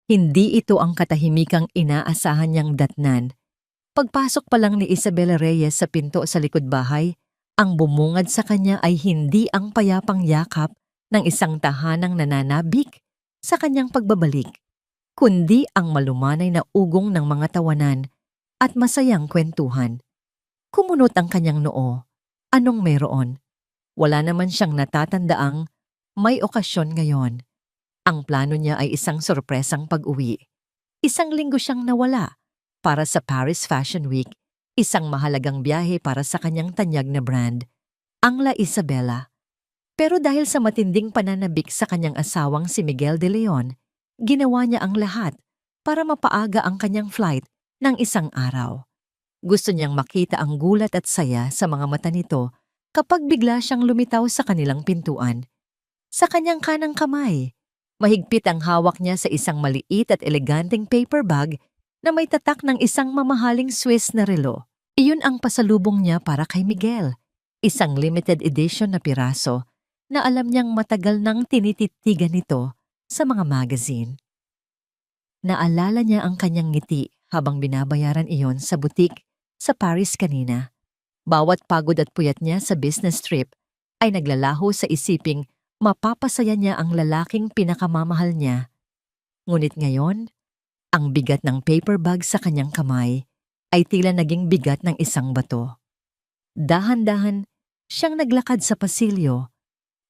Hindi ito ang katahimikang inaasahan niyang datnan. Pagpasok pa lang ni Isabela Reyes sa pinto sa likod bahay, ang bumungad sa kanya ay hindi ang payapang yakap ng isang tahanang nananabik sa kanyang pagbabalik, kundi ang malumanay na ugong ng mga tawanan at masayang kwentuhan. Kumunot ang kanyang noo. Anong meron? Wala naman siyang natatandaang may okasyon ngayon. Ang plano niya ay isang sorpresang pag-uwi. Isang linggo siyang nawala para sa Paris Fashion Week, isang mahalagang biyahe para sa kanyang tanyag na brand, ang La Isabela. Pero dahil sa matinding pananabik sa kanyang asawang si Miguel de Leon, ginawa niya ang lahat para mapaaga ang kanyang flight ng isang araw. Gusto niyang makita ang gulat at saya sa mga mata nito kapag bigla siyang lumitaw sa kanilang pintuan. Sa kanyang kanang kamay, mahigpit ang hawak niya sa isang maliit at eleganteng paper bag na may tatak ng isang mamahaling Swiss na relo. Iyon ang pasalubong niya para kay Miguel, isang limited edition na piraso na alam niyang matagal nang tinititigan nito sa mga magazine. Naalala niya ang kanyang ngiti habang binabayaran iyon sa butik sa Paris kanina. Bawat pagod at puyat niya sa business trip ay naglalaho sa isiping mapapasaya niya ang lalaking pinakamamahal niya. Ngunit ngayon, ang bigat ng paper bag sa kanyang kamay ay tila naging bigat ng isang bato. Dahan-dahan, siyang naglakad sa pasilyo.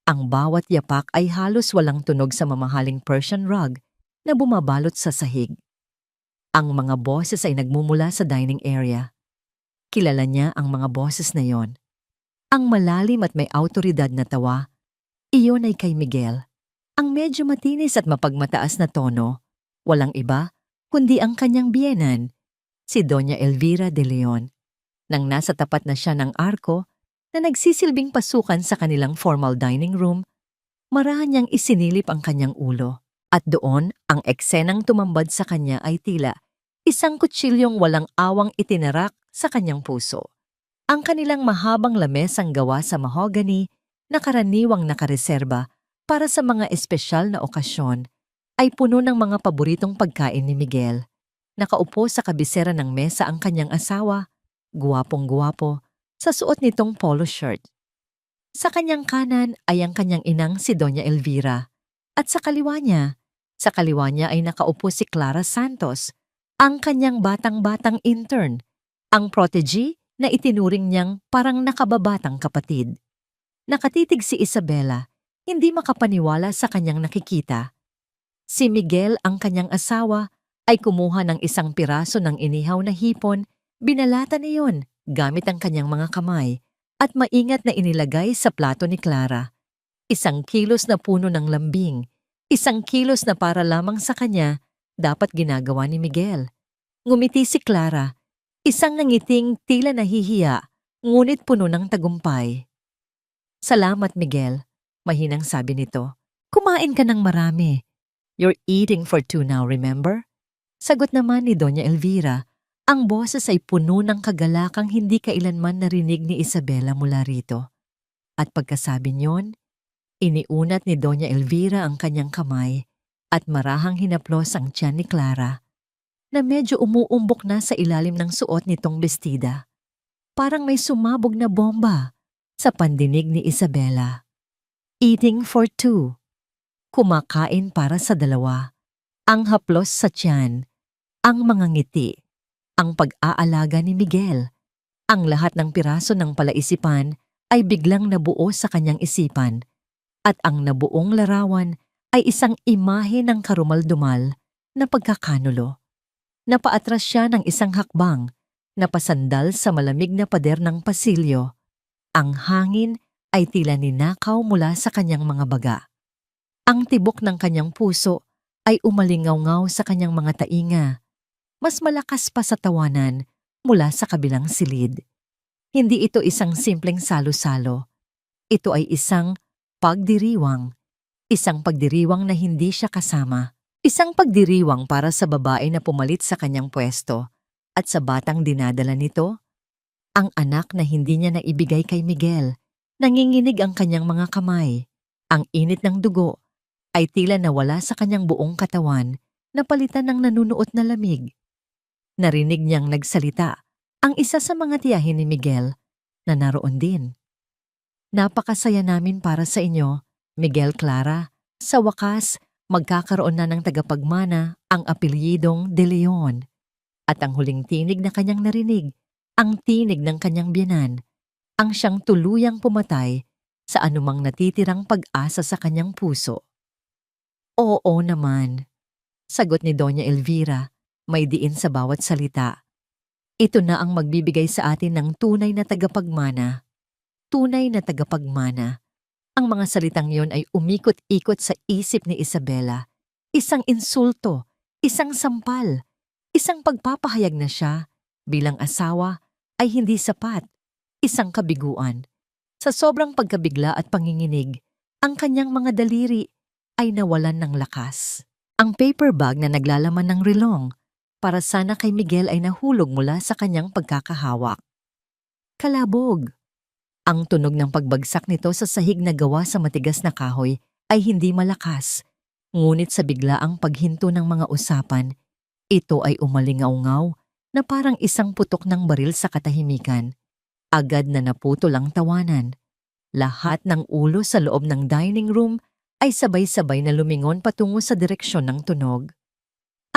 Ang bawat yapak ay halos walang tunog sa mamahaling Persian rug na bumabalot sa sahig. Ang mga boses ay nagmumula sa dining area. Kilala niya ang mga boses na yon. Ang malalim at may awtoridad na tawa, iyon ay kay Miguel. Ang medyo matinis at mapagmataas na tono, walang iba kundi ang kanyang biyenan, si Doña Elvira de Leon. Nang nasa tapat na siya ng arko na nagsisilbing pasukan sa kanilang formal dining room, marahan niyang isinilip ang kanyang ulo. At doon, ang eksenang tumambad sa kanya ay tila isang kutsilyong walang awang itinarak sa kanyang puso. Ang kanilang mahabang lamesang gawa sa mahogany na karaniwang nakareserba para sa mga espesyal na okasyon ay puno ng mga paboritong pagkain ni Miguel. Nakaupo sa kabisera ng mesa ang kanyang asawa, guwapong-guwapo, sa suot nitong polo shirt. Sa kanyang kanan ay ang kanyang inang si Doña Elvira. At sa kaliwa niya ay nakaupo si Clara Santos, ang kanyang batang-batang intern, ang protégé na itinuring niyang parang nakababatang kapatid. Nakatitig si Isabela, hindi makapaniwala sa kanyang nakikita. Si Miguel, ang kanyang asawa, ay kumuha ng isang piraso ng inihaw na hipon, binalatan iyon gamit ang kanyang mga kamay at maingat na inilagay sa plato ni Clara. 1 kilos na puno ng lambing, 1 kilos na para lamang sa kanya, dapat ginagawa ni Miguel. Ngumiti si Clara, isang nangiting tila nahihiya, ngunit puno ng tagumpay. Salamat, Miguel, mahinang sabi nito. Kumain ka ng marami. You're eating for 2 now, remember? Sagot naman ni Doña Elvira, ang boses ay puno ng kagalakang hindi kailanman narinig ni Isabela mula rito. At pagkasabi niyon, iniunat ni Doña Elvira ang kanyang kamay at marahang hinaplos ang tiyan ni Clara, na medyo umuumbok na sa ilalim ng suot nitong bestida. Parang may sumabog na bomba sa pandinig ni Isabela. Eating for 2. Kumakain para sa 2. Ang haplos sa tiyan, ang mga ngiti, ang pag-aalaga ni Miguel. Ang lahat ng piraso ng palaisipan ay biglang nabuo sa kanyang isipan. At ang nabuong larawan ay isang imahe ng karumal-dumal na pagkakanulo. Napaatras siya ng isang hakbang, napasandal sa malamig na pader ng pasilyo. Ang hangin ay tila ninakaw mula sa kanyang mga baga. Ang tibok ng kanyang puso ay umalingaw-ngaw sa kanyang mga tainga. Mas malakas pa sa tawanan mula sa kabilang silid. Hindi ito isang simpleng salo-salo. Ito ay isang pagdiriwang. Isang pagdiriwang na hindi siya kasama. Isang pagdiriwang para sa babae na pumalit sa kanyang pwesto at sa batang dinadala nito. Ang anak na hindi niya naibigay kay Miguel. Nanginginig ang kanyang mga kamay. Ang init ng dugo ay tila nawala sa kanyang buong katawan napalitan ng nanunuot na lamig. Narinig niyang nagsalita ang isa sa mga tiyahin ni Miguel na naroon din. Napakasaya namin para sa inyo, Miguel Clara. Sa wakas, magkakaroon na ng tagapagmana ang apelyidong De Leon. At ang huling tinig na kanyang narinig, ang tinig ng kanyang biyenan, ang siyang tuluyang pumatay sa anumang natitirang pag-asa sa kanyang puso. Oo naman, sagot ni Doña Elvira, may diin sa bawat salita. Ito na ang magbibigay sa atin ng tunay na tagapagmana. Tunay na tagapagmana. Ang mga salitang yon ay umikot-ikot sa isip ni Isabela. Isang insulto, isang sampal, isang pagpapahayag na siya bilang asawa ay hindi sapat, isang kabiguan. Sa sobrang pagkabigla at panginginig, ang kanyang mga daliri ay nawalan ng lakas. Ang paper bag na naglalaman ng relong para sana kay Miguel ay nahulog mula sa kanyang pagkakahawak. Kalabog. Ang tunog ng pagbagsak nito sa sahig na gawa sa matigas na kahoy ay hindi malakas, ngunit sa biglaang paghinto ng mga usapan, ito ay umalingaw-ngaw na parang isang putok ng baril sa katahimikan. Agad na naputol ang tawanan. Lahat ng ulo sa loob ng dining room ay sabay-sabay na lumingon patungo sa direksyon ng tunog.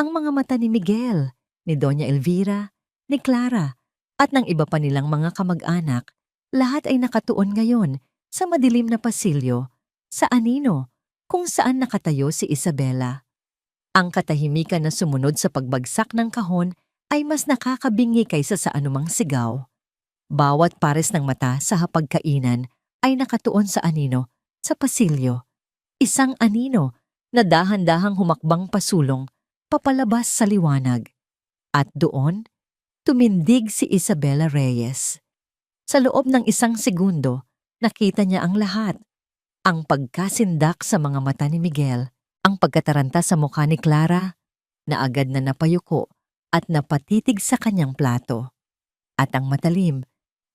Ang mga mata ni Miguel, ni Doña Elvira, ni Clara, at ng iba pa nilang mga kamag-anak, lahat ay nakatuon ngayon sa madilim na pasilyo, sa anino, kung saan nakatayo si Isabela. Ang katahimikan na sumunod sa pagbagsak ng kahon ay mas nakakabingi kaysa sa anumang sigaw. Bawat pares ng mata sa hapagkainan ay nakatuon sa anino, sa pasilyo. Isang anino na dahan-dahang humakbang pasulong, papalabas sa liwanag. At doon, tumindig si Isabela Reyes. Sa loob ng isang segundo, nakita niya ang lahat. Ang pagkasindak sa mga mata ni Miguel, ang pagkataranta sa mukha ni Clara, na agad na napayuko at napatitig sa kanyang plato. At ang matalim,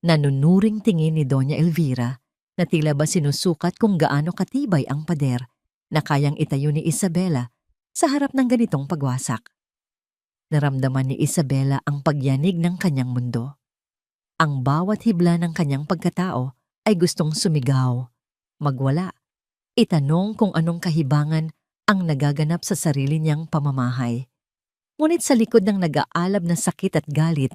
nanunuring tingin ni Doña Elvira na tila ba sinusukat kung gaano katibay ang pader na kayang itayo ni Isabela sa harap ng ganitong pagwasak. Naramdaman ni Isabela ang pagyanig ng kanyang mundo. Ang bawat hibla ng kanyang pagkatao ay gustong sumigaw, magwala, itanong kung anong kahibangan ang nagaganap sa sarili niyang pamamahay. Ngunit sa likod ng nag-aalab na sakit at galit,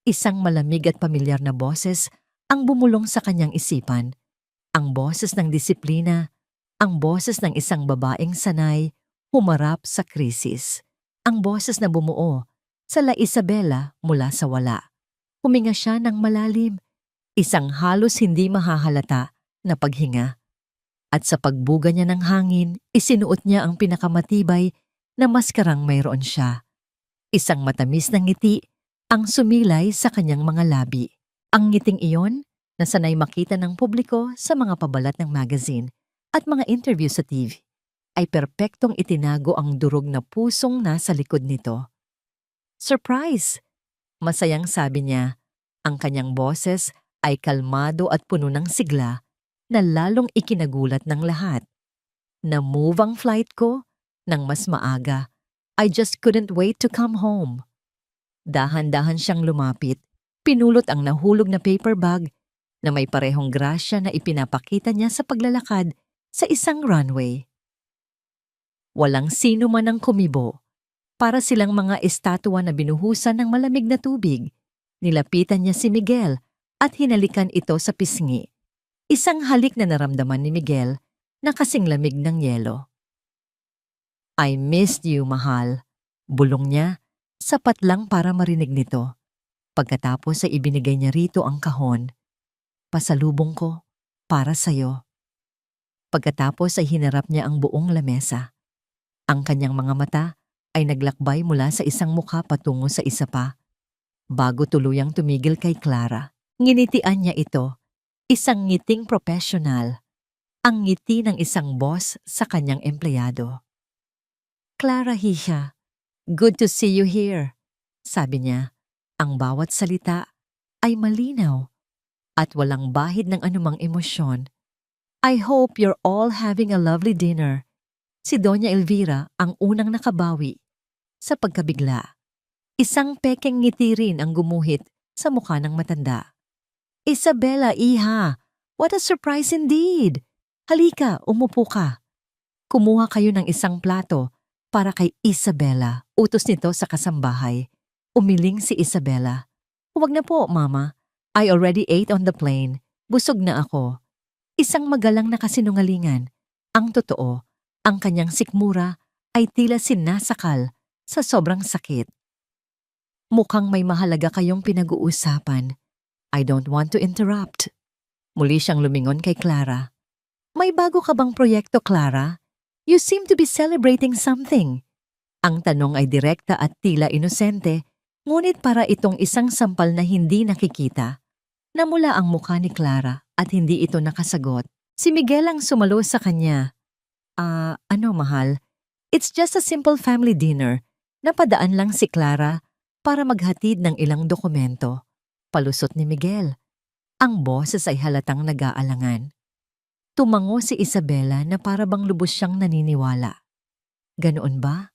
isang malamig at pamilyar na boses ang bumulong sa kanyang isipan. Ang boses ng disiplina, ang boses ng isang babaeng sanay, humarap sa krisis. Ang boses na bumuo sa La Isabela mula sa wala. Huminga siya ng malalim, isang halos hindi mahahalata na paghinga. At sa pagbuga niya ng hangin, isinuot niya ang pinakamatibay na maskarang mayroon siya. Isang matamis na ngiti ang sumilay sa kanyang mga labi. Ang ngiting iyon na sanay makita ng publiko sa mga pabalat ng magazine at mga interview sa TV, ay perpektong itinago ang durog na pusong nasa likod nito. Surprise! Masayang sabi niya, ang kanyang boses ay kalmado at puno ng sigla na lalong ikinagulat ng lahat. Na-move ang flight ko nang mas maaga. I just couldn't wait to come home. Dahan-dahan siyang lumapit, pinulot ang nahulog na paper bag na may parehong grasya na ipinapakita niya sa paglalakad sa isang runway. Walang sino man ang kumibo. Para silang mga estatwa na binuhusan ng malamig na tubig. Nilapitan niya si Miguel at hinalikan ito sa pisngi. Isang halik na naramdaman ni Miguel na kasing lamig ng yelo. I missed you, mahal. Bulong niya, sapat lang para marinig nito. Pagkatapos ay ibinigay niya rito ang kahon. Pasalubong ko para sa'yo. Pagkatapos ay hinarap niya ang buong lamesa. Ang kanyang mga mata ay naglakbay mula sa isang mukha patungo sa isa pa. Bago tuluyang tumigil kay Clara, nginitian niya ito, isang ngiting profesional, ang ngiti ng isang boss sa kanyang empleyado. Clara Hisha, good to see you here, sabi niya. Ang bawat salita ay malinaw at walang bahid ng anumang emosyon. I hope you're all having a lovely dinner. Si Doña Elvira ang unang nakabawi. Sa pagkabigla, isang pekeng ngiti rin ang gumuhit sa mukha ng matanda. Isabella, iha! What a surprise indeed! Halika, umupo ka. Kumuha kayo ng isang plato para kay Isabella, utos nito sa kasambahay. Umiling si Isabella. Huwag na po, Mama. I already ate on the plane. Busog na ako. Isang magalang na kasinungalingan. Ang totoo, ang kanyang sikmura ay tila sinasakal sa sobrang sakit. Mukhang may mahalaga kayong pinag-uusapan. I don't want to interrupt. Muli siyang lumingon kay Clara. May bago ka bang proyekto, Clara? You seem to be celebrating something. Ang tanong ay direkta at tila inosente, ngunit para itong isang sampal na hindi nakikita. Namula ang mukha ni Clara at hindi ito nakasagot. Si Miguel ang sumalo sa kanya. Ano mahal? It's just a simple family dinner. Napadaan lang si Clara para maghatid ng ilang dokumento. Palusot ni Miguel. Ang boses ay halatang nag-aalangan. Tumango si Isabella na para bang lubos siyang naniniwala. Ganoon ba?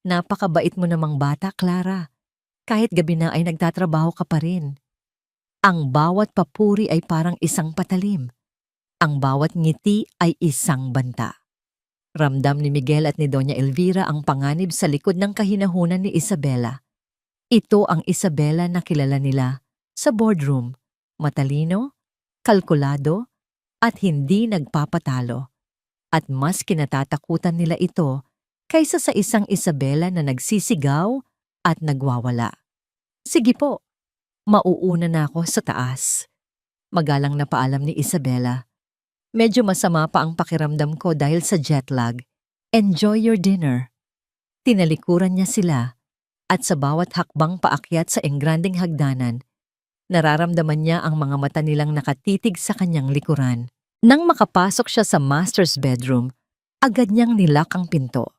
Napakabait mo namang bata, Clara. Kahit gabi na ay nagtatrabaho ka pa rin. Ang bawat papuri ay parang isang patalim. Ang bawat ngiti ay isang banta. Ramdam ni Miguel at ni Doña Elvira ang panganib sa likod ng kahinahunan ni Isabella. Ito ang Isabella na kilala nila sa boardroom. Matalino, kalkulado, at hindi nagpapatalo. At mas kinatatakutan nila ito kaysa sa isang Isabella na nagsisigaw at nagwawala. Sige po, mauuna na ako sa taas. Magalang na paalam ni Isabella. Medyo masama pa ang pakiramdam ko dahil sa jet lag. Enjoy your dinner. Tinalikuran niya sila at sa bawat hakbang paakyat sa engranding hagdanan, nararamdaman niya ang mga mata nilang nakatitig sa kanyang likuran. Nang makapasok siya sa master's bedroom, agad niyang nilak ang pinto.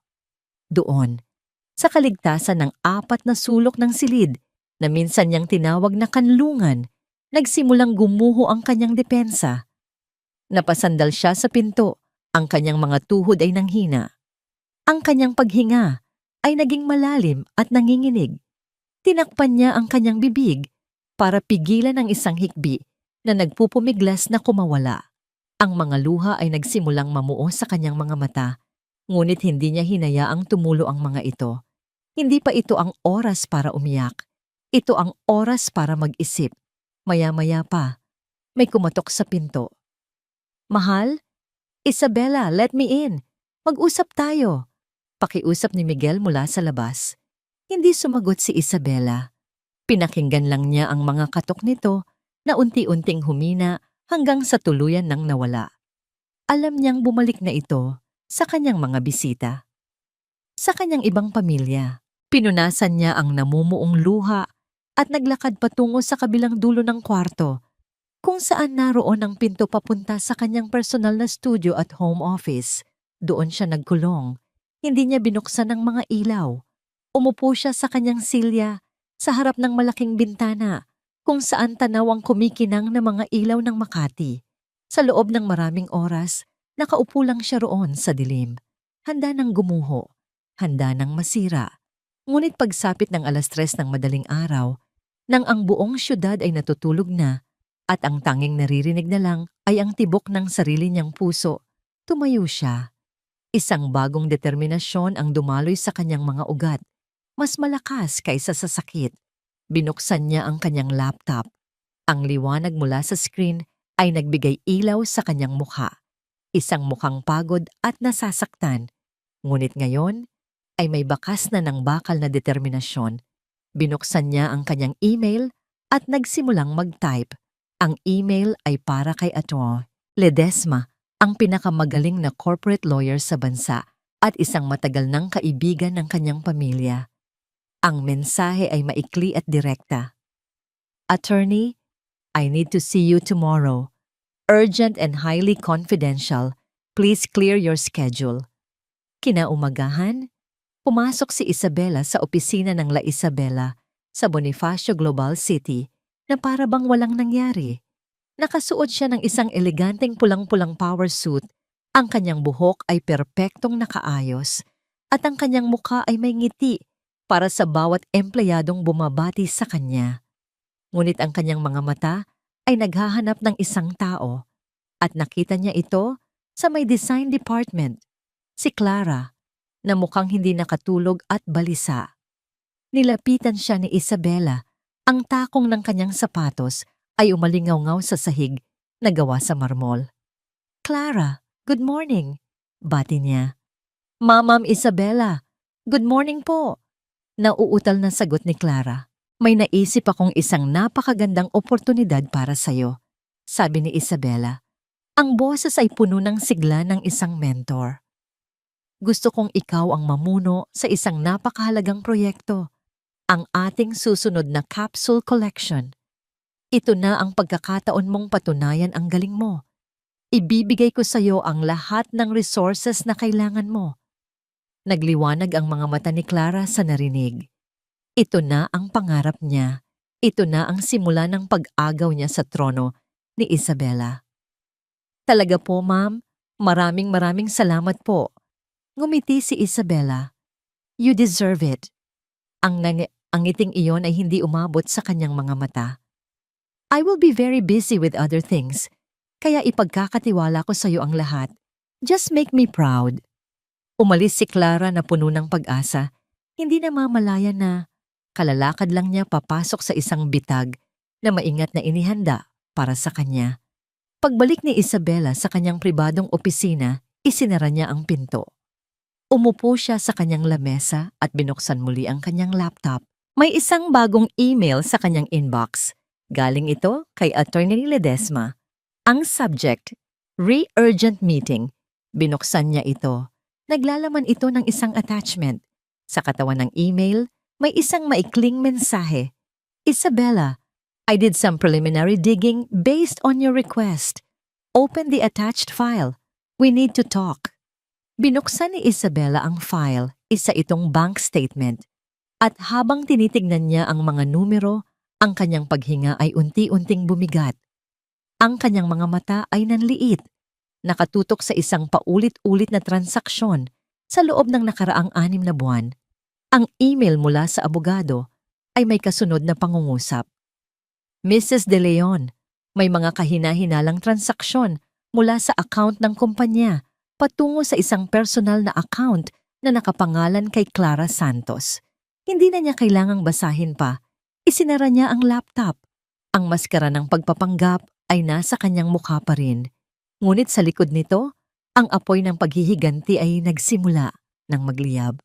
Doon, sa kaligtasan ng 4 na sulok ng silid na minsan niyang tinawag na kanlungan, nagsimulang gumuho ang kanyang depensa. Napasandal siya sa pinto, ang kanyang mga tuhod ay nanghina. Ang kanyang paghinga ay naging malalim at nanginginig. Tinakpan niya ang kanyang bibig para pigilan ang isang hikbi na nagpupumiglas na kumawala. Ang mga luha ay nagsimulang mamuo sa kanyang mga mata, ngunit hindi niya hinayaang tumulo ang mga ito. Hindi pa ito ang oras para umiyak. Ito ang oras para mag-isip. Maya-maya pa, may kumatok sa pinto. Mahal? Isabella, let me in. Mag-usap tayo. Pakiusap ni Miguel mula sa labas. Hindi sumagot si Isabella. Pinakinggan lang niya ang mga katok nito na unti-unting humina hanggang sa tuluyan nang nawala. Alam niyang bumalik na ito sa kanyang mga bisita. Sa kanyang ibang pamilya, pinunasan niya ang namumuong luha at naglakad patungo sa kabilang dulo ng kwarto, kung saan naroon ang pinto papunta sa kanyang personal na studio at home office. Doon siya nagkulong. Hindi niya binuksan ang mga ilaw. Umupo siya sa kanyang silya sa harap ng malaking bintana kung saan tanaw ang kumikinang na mga ilaw ng Makati. Sa loob ng maraming oras, nakaupo lang siya roon sa dilim. Handa ng gumuho, handa ng masira. Ngunit pagsapit ng 3:00 ng madaling araw, nang ang buong syudad ay natutulog na at ang tanging naririnig na lang ay ang tibok ng sarili niyang puso, tumayo siya. Isang bagong determinasyon ang dumaloy sa kanyang mga ugat, mas malakas kaysa sa sakit. Binuksan niya ang kanyang laptop. Ang liwanag mula sa screen ay nagbigay ilaw sa kanyang mukha. Isang mukhang pagod at nasasaktan. Ngunit ngayon ay may bakas na ng bakal na determinasyon. Binuksan niya ang kanyang email at nagsimulang mag-type. Ang email ay para kay Atty. Ledesma, ang pinakamagaling na corporate lawyer sa bansa at isang matagal ng kaibigan ng kanyang pamilya. Ang mensahe ay maikli at direkta. Attorney, I need to see you tomorrow. Urgent and highly confidential. Please clear your schedule. Kinaumagahan, pumasok si Isabella sa opisina ng La Isabela sa Bonifacio Global City na para bang walang nangyari. Nakasuot siya ng isang eleganteng pulang-pulang power suit. Ang kanyang buhok ay perpektong nakaayos at ang kanyang mukha ay may ngiti, para sa bawat empleyadong bumabati sa kanya. Ngunit ang kanyang mga mata ay naghahanap ng isang tao at nakita niya ito sa may design department, si Clara, na mukhang hindi nakatulog at balisa. Nilapitan siya ni Isabela. Ang takong ng kanyang sapatos ay umalingaw-ngaw sa sahig na gawa sa marmol. "Clara, good morning," bati niya. Ma'am Isabela, good morning po." Nauutal na sagot ni Clara. "May naisip akong isang napakagandang oportunidad para sa'yo," sabi ni Isabela. Ang boses ay puno ng sigla ng isang mentor. "Gusto kong ikaw ang mamuno sa isang napakahalagang proyekto, ang ating susunod na capsule collection. Ito na ang pagkakataon mong patunayan ang galing mo. Ibibigay ko sa iyo ang lahat ng resources na kailangan mo." Nagliwanag ang mga mata ni Clara sa narinig. Ito na ang pangarap niya. Ito na ang simula ng pag-agaw niya sa trono ni Isabela. "Talaga po, ma'am. Maraming salamat po." Ngumiti si Isabela. "You deserve it." Ang ngiting iyon ay hindi umabot sa kanyang mga mata. "I will be very busy with other things, kaya ipagkakatiwala ko sa iyo ang lahat. Just make me proud." Umalis si Clara na puno ng pag-asa, hindi na mamalayan na kalalakad lang niya papasok sa isang bitag na maingat na inihanda para sa kanya. Pagbalik ni Isabela sa kanyang pribadong opisina, isinara niya ang pinto. Umupo siya sa kanyang lamesa at binuksan muli ang kanyang laptop. May isang bagong email sa kanyang inbox. Galing ito kay Attorney Ledesma. Ang subject, Re-urgent meeting. Binuksan niya ito. Naglalaman ito ng isang attachment. Sa katawan ng email, may isang maikling mensahe. "Isabela, I did some preliminary digging based on your request. Open the attached file. We need to talk." Binuksan ni Isabela ang file, isa itong bank statement. At habang tinitignan niya ang mga numero, ang kanyang paghinga ay unti-unting bumigat. Ang kanyang mga mata ay nanliit. Nakatutok sa isang paulit-ulit na transaksyon sa loob ng nakaraang 6 na buwan. Ang email mula sa abogado ay may kasunod na pangungusap. "Mrs. De Leon, may mga kahina-hinalang transaksyon mula sa account ng kumpanya patungo sa isang personal na account na nakapangalan kay Clara Santos." Hindi na niya kailangang basahin pa. Isinara niya ang laptop. Ang maskara ng pagpapanggap ay nasa kanyang mukha pa rin. Ngunit sa likod nito, ang apoy ng paghihiganti ay nagsimula ng magliyab.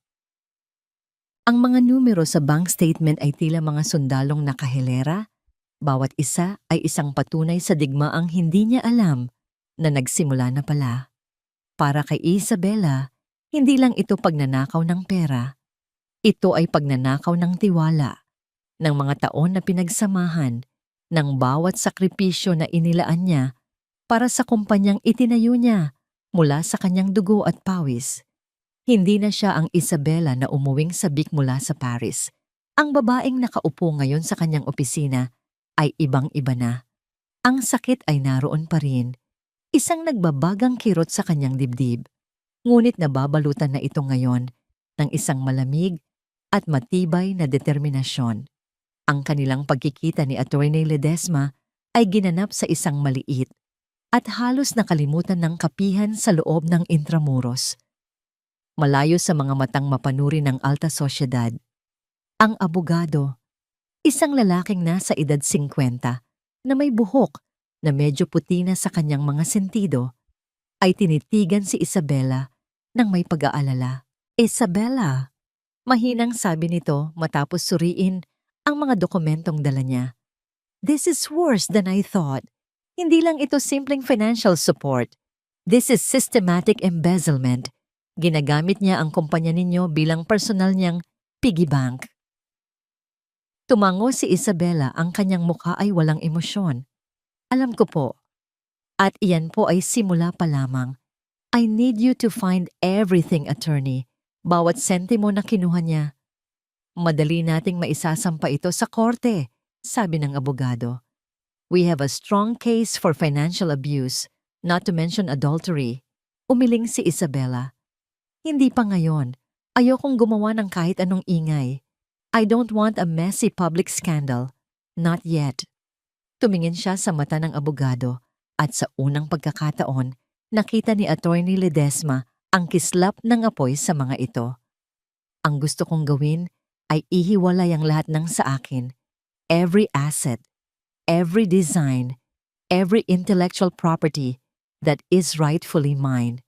Ang mga numero sa bank statement ay tila mga sundalong nakahilera. Bawat isa ay isang patunay sa digmaang hindi niya alam na nagsimula na pala. Para kay Isabela, hindi lang ito pagnanakaw ng pera. Ito ay pagnanakaw ng tiwala, ng mga taon na pinagsamahan, ng bawat sakripisyo na inilaan niya para sa kumpanyang itinayo niya mula sa kanyang dugo at pawis. Hindi na siya ang Isabela na umuwing sabik mula sa Paris. Ang babaeng nakaupo ngayon sa kanyang opisina ay ibang-iba na. Ang sakit ay naroon pa rin. Isang nagbabagang kirot sa kanyang dibdib. Ngunit nababalutan na ito ngayon ng isang malamig at matibay na determinasyon. Ang kanilang pagkikita ni Attorney Ledesma ay ginanap sa isang maliit at halos nakalimutan ng kapihan sa loob ng Intramuros. Malayo sa mga matang mapanuri ng alta sosyedad, ang abogado, isang lalaking nasa edad 50 na may buhok na medyo puti na sa kanyang mga sentido, ay tinitigan si Isabela ng may pag-aalala. "Isabela," mahinang sabi nito matapos suriin ang mga dokumentong dala niya. "This is worse than I thought. Hindi lang ito simpleng financial support. This is systematic embezzlement. Ginagamit niya ang kumpanya ninyo bilang personal niyang piggy bank." Tumango si Isabela, ang kanyang mukha ay walang emosyon. "Alam ko po. At iyan po ay simula pa lamang. I need you to find everything, attorney. Bawat sentimo na kinuha niya. Madali nating maisasampa ito sa korte," sabi ng abogado. "We have a strong case for financial abuse, not to mention adultery." Umiling si Isabela. "Hindi pa ngayon. Ayokong gumawa ng kahit anong ingay. I don't want a messy public scandal. Not yet. Tumingin siya sa mata ng abogado at sa unang pagkakataon, nakita ni Attorney Ledesma ang kislap ng apoy sa mga ito. Ang gusto kong gawin ay ihiwalay ang lahat ng sa akin. Every asset, every design, every intellectual property that is rightfully mine.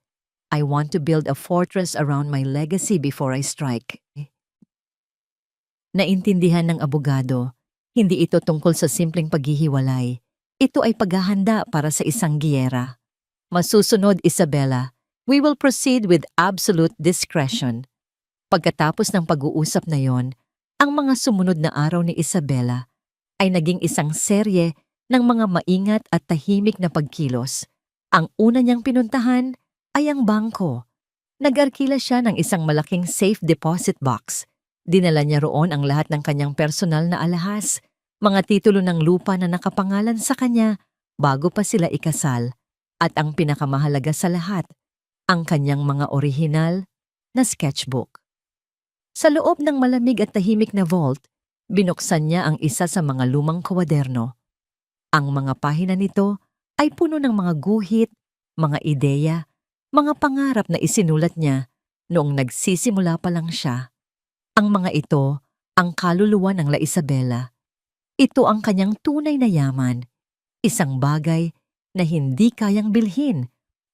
I want to build a fortress around my legacy before I strike. Naintindihan ng abogado, hindi ito tungkol sa simpleng paghihiwalay. Ito ay paghahanda para sa isang giyera. Masusunod, Isabela, we will proceed with absolute discretion. Pagkatapos ng pag-uusap na yon, ang mga sumunod na araw ni Isabela ay naging isang serye ng mga maingat at tahimik na pagkilos. Ang una niyang pinuntahan ay ang bangko. Nag-arkila siya ng isang malaking safe deposit box. Dinala niya roon ang lahat ng kanyang personal na alahas, mga titulo ng lupa na nakapangalan sa kanya bago pa sila ikasal, at ang pinakamahalaga sa lahat, ang kanyang mga orihinal na sketchbook. Sa loob ng malamig at tahimik na vault, binuksan niya ang isa sa mga lumang kwaderno. Ang mga pahina nito ay puno ng mga guhit, mga ideya, mga pangarap na isinulat niya noong nagsisimula pa lang siya. Ang mga ito, ang kaluluwa ng La Isabela. Ito ang kanyang tunay na yaman, isang bagay na hindi kayang bilhin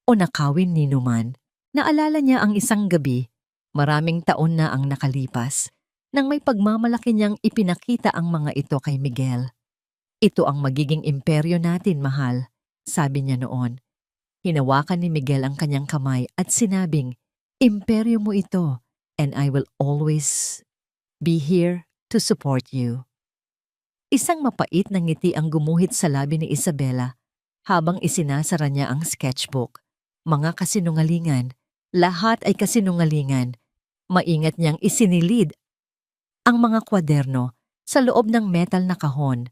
o nakawin ni numan. Naalala niya ang isang gabi, maraming taon na ang nakalipas, nang may pagmamalaki niyang ipinakita ang mga ito kay Miguel. Ito ang magiging imperyo natin, mahal, sabi niya noon. Hinawakan ni Miguel ang kanyang kamay at sinabing, imperyo mo ito, and I will always be here to support you. Isang mapait na ngiti ang gumuhit sa labi ni Isabela habang isinasara niya ang sketchbook. Mga kasinungalingan, lahat ay kasinungalingan. Maingat niyang isinilid ang mga kwaderno sa loob ng metal na kahon.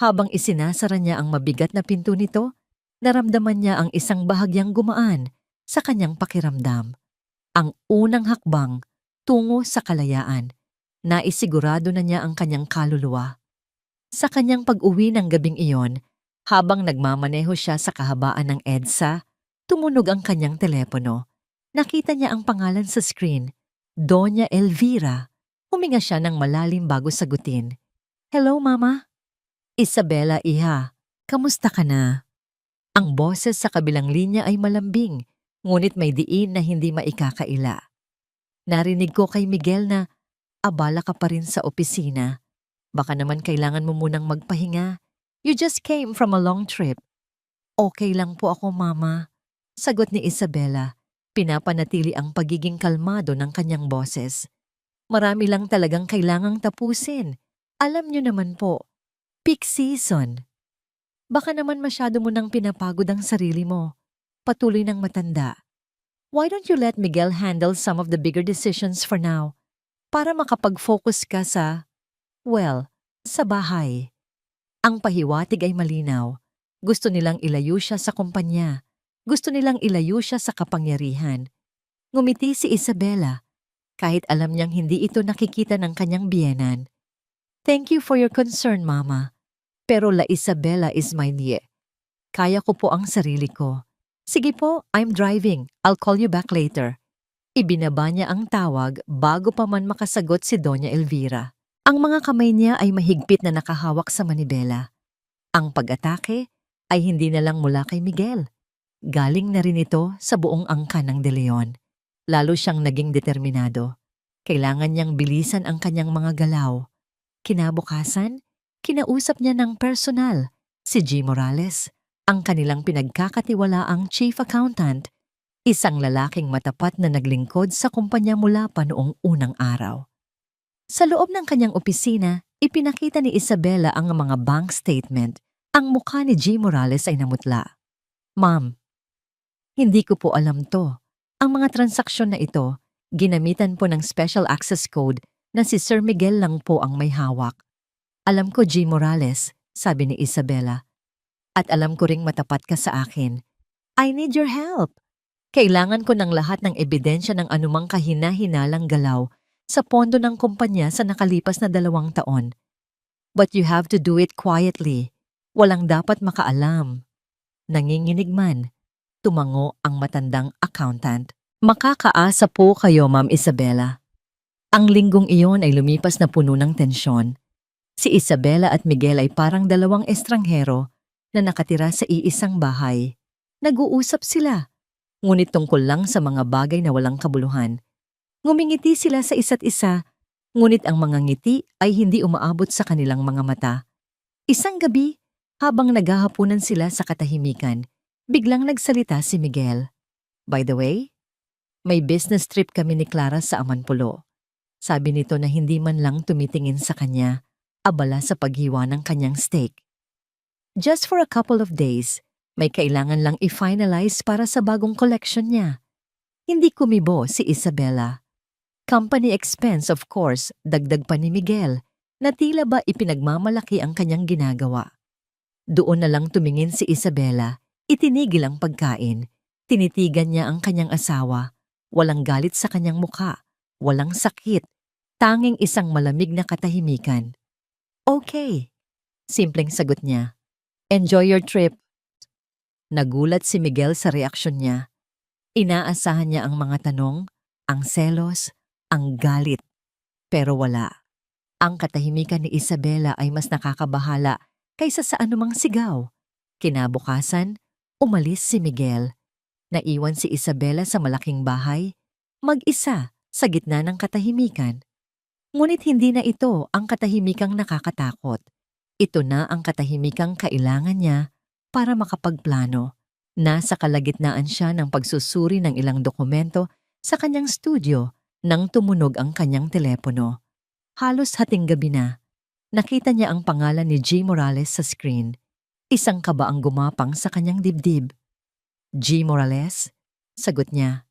Habang isinasara niya ang mabigat na pinto nito, naramdaman niya ang isang bahagyang gumaan sa kanyang pakiramdam. Ang unang hakbang tungo sa kalayaan. Naisigurado na niya ang kanyang kaluluwa. Sa kanyang pag-uwi ng gabing iyon, habang nagmamaneho siya sa kahabaan ng EDSA, tumunog ang kanyang telepono. Nakita niya ang pangalan sa screen, Doña Elvira. Huminga siya ng malalim bago sagutin. Hello, Mama? Isabela, iha. Kamusta ka na? Ang boses sa kabilang linya ay malambing, ngunit may diin na hindi maikakaila. Narinig ko kay Miguel na abala ka pa rin sa opisina. Baka naman kailangan mo munang magpahinga. You just came from a long trip. Okay lang po ako, Mama. Sagot ni Isabela. Pinapanatili ang pagiging kalmado ng kanyang boses. Marami lang talagang kailangang tapusin. Alam niyo naman po, peak season. Baka naman masyado mo nang pinapagod ang sarili mo. Patuloy ng matanda. Why don't you let Miguel handle some of the bigger decisions for now? Para makapag-focus ka sa, sa bahay. Ang pahiwatig ay malinaw. Gusto nilang ilayo siya sa kumpanya. Gusto nilang ilayo siya sa kapangyarihan. Ngumiti si Isabela, kahit alam niyang hindi ito nakikita ng kanyang biyenan. Thank you for your concern, Mama. Pero La Isabela is my niye. Kaya ko po ang sarili ko. Sige po, I'm driving. I'll call you back later. Ibinaba niya ang tawag bago pa man makasagot si Doña Elvira. Ang mga kamay niya ay mahigpit na nakahawak sa manibela. Ang pag-atake ay hindi na lang mula kay Miguel. Galing na rin ito sa buong angkan ng De Leon. Lalo siyang naging determinado. Kailangan niyang bilisan ang kanyang mga galaw. Kinabukasan, kinausap niya ng personal si G. Morales, ang kanilang pinagkakatiwalaang chief accountant, isang lalaking matapat na naglingkod sa kumpanya mula pa noong unang araw. Sa loob ng kanyang opisina, ipinakita ni Isabela ang mga bank statement. Ang mukha ni G. Morales ay namutla. Ma'am, hindi ko po alam to. Ang mga transaksyon na ito, ginamitan po ng special access code na si Sir Miguel lang po ang may hawak. Alam ko, G. Morales, sabi ni Isabela. At alam ko ring matapat ka sa akin. I need your help. Kailangan ko ng lahat ng ebidensya ng anumang kahina-hinalang galaw sa pondo ng kumpanya sa nakalipas na 2 taon. But you have to do it quietly. Walang dapat makaalam. Nanginginig man, tumango ang matandang accountant. Makakaasa po kayo, Ma'am Isabela. Ang linggong iyon ay lumipas na puno ng tensyon. Si Isabela at Miguel ay parang 2 estranghero na nakatira sa iisang bahay. Nag-uusap sila, ngunit tungkol lang sa mga bagay na walang kabuluhan. Ngumingiti sila sa isa't isa, ngunit ang mga ngiti ay hindi umaabot sa kanilang mga mata. Isang gabi, habang naghahapunan sila sa katahimikan, biglang nagsalita si Miguel. By the way, may business trip kami ni Clara sa Amanpulo. Sabi nito na hindi man lang tumitingin sa kanya, abala sa paghiwa ng kanyang steak. Just for a couple of days, may kailangan lang i-finalize para sa bagong collection niya. Hindi kumibo si Isabela. Company expense of course, dagdag pa ni Miguel, na tila ba ipinagmamalaki ang kanyang ginagawa. Doon na lang tumingin si Isabela, itinigil ang pagkain, tinitigan niya ang kanyang asawa, walang galit sa kanyang mukha, walang sakit, tanging isang malamig na katahimikan. Okay, simpleng sagot niya. Enjoy your trip. Nagulat si Miguel sa reaksyon niya. Inaasahan niya ang mga tanong, ang selos, ang galit. Pero wala. Ang katahimikan ni Isabela ay mas nakakabahala kaysa sa anumang sigaw. Kinabukasan, umalis si Miguel. Naiwan si Isabela sa malaking bahay, mag-isa sa gitna ng katahimikan. Ngunit hindi na ito ang katahimikang nakakatakot. Ito na ang katahimikang kailangan niya para makapagplano. Nasa kalagitnaan siya ng pagsusuri ng ilang dokumento sa kanyang studio nang tumunog ang kanyang telepono. Halos hating gabi na. Nakita niya ang pangalan ni G. Morales sa screen. Isang kaba ang gumapang sa kanyang dibdib. G. Morales? Sagot niya.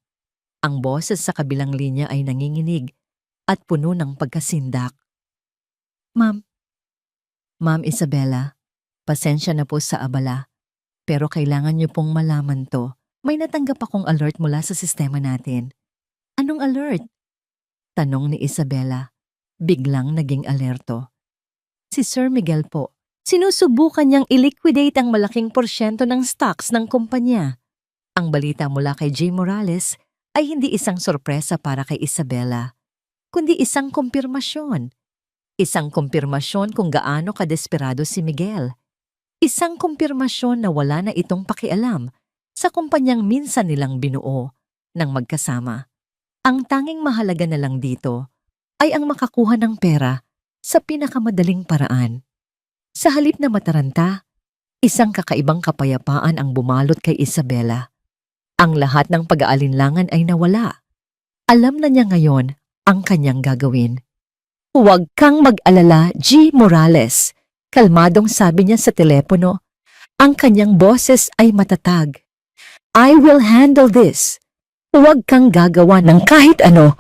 Ang boses sa kabilang linya ay nanginginig at puno ng pagkasindak. Ma'am Isabela, pasensya na po sa abala. Pero kailangan niyo pong malaman to. May natanggap akong alert mula sa sistema natin. Anong alert? Tanong ni Isabela. Biglang naging alerto. Si Sir Miguel po, sinusubukan niyang i-liquidate ang malaking porsyento ng stocks ng kumpanya. Ang balita mula kay J. Morales ay hindi isang sorpresa para kay Isabela, kundi isang kumpirmasyon. Isang kumpirmasyon kung gaano kadesperado si Miguel. Isang kumpirmasyon na wala na itong pakialam sa kumpanyang minsan nilang binuo ng magkasama. Ang tanging mahalaga na lang dito ay ang makakuha ng pera sa pinakamadaling paraan. Sa halip na mataranta, isang kakaibang kapayapaan ang bumalot kay Isabela. Ang lahat ng pag-aalinlangan ay nawala. Alam na niya ngayon ang kanyang gagawin. Huwag kang mag-alala, G. Morales. Kalmadong sabi niya sa telepono. Ang kanyang boses ay matatag. I will handle this. Huwag kang gagawa ng kahit ano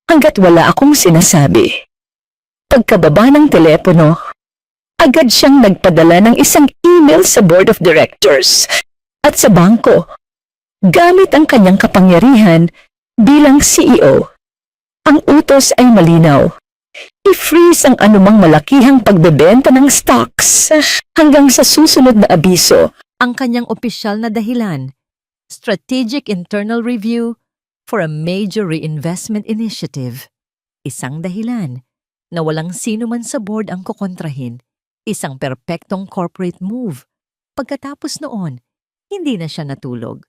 hanggat wala akong sinasabi. Pagkababa ng telepono, agad siyang nagpadala ng isang email sa Board of Directors at sa bangko. Gamit ang kanyang kapangyarihan bilang CEO. Ang utos ay malinaw. I-freeze ang anumang malakihang pagbebenta ng stocks hanggang sa susunod na abiso. Ang kanyang opisyal na dahilan, Strategic Internal Review for a Major Reinvestment Initiative. Isang dahilan na walang sino man sa board ang kukontrahin. Isang perpektong corporate move. Pagkatapos noon, hindi na siya natulog.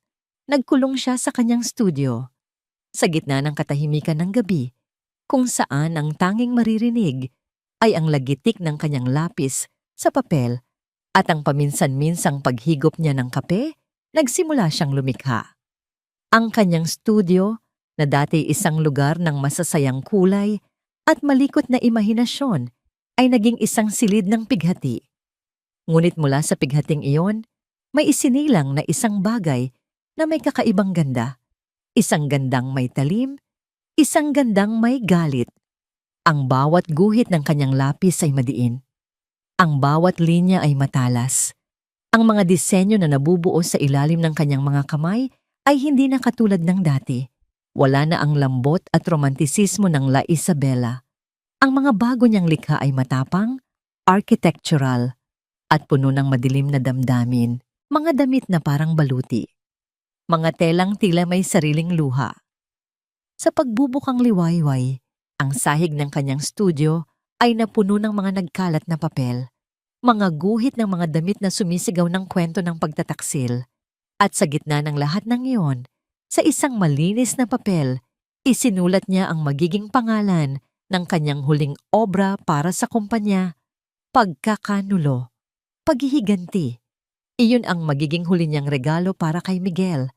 Nagkulong siya sa kanyang studio. Sa gitna ng katahimikan ng gabi, kung saan ang tanging maririnig ay ang lagitik ng kanyang lapis sa papel at ang paminsan-minsang paghigop niya ng kape, nagsimula siyang lumikha. Ang kanyang studio, na dati isang lugar ng masasayang kulay at malikot na imahinasyon, ay naging isang silid ng pighati. Ngunit mula sa pighating iyon, may isinilang na isang bagay na may kakaibang ganda. Isang gandang may talim, isang gandang may galit. Ang bawat guhit ng kanyang lapis ay madiin. Ang bawat linya ay matalas. Ang mga disenyo na nabubuo sa ilalim ng kanyang mga kamay ay hindi na katulad ng dati. Wala na ang lambot at romantisismo ng La Isabela. Ang mga bago niyang likha ay matapang, architectural, at puno ng madilim na damdamin. Mga damit na parang baluti. Mga telang tila may sariling luha. Sa pagbubukang liwayway, ang sahig ng kanyang studio ay napuno ng mga nagkalat na papel. Mga guhit ng mga damit na sumisigaw ng kwento ng pagtataksil. At sa gitna ng lahat ng iyon, sa isang malinis na papel, isinulat niya ang magiging pangalan ng kanyang huling obra para sa kumpanya, pagkakanulo, paghihiganti. Iyon ang magiging huli niyang regalo para kay Miguel.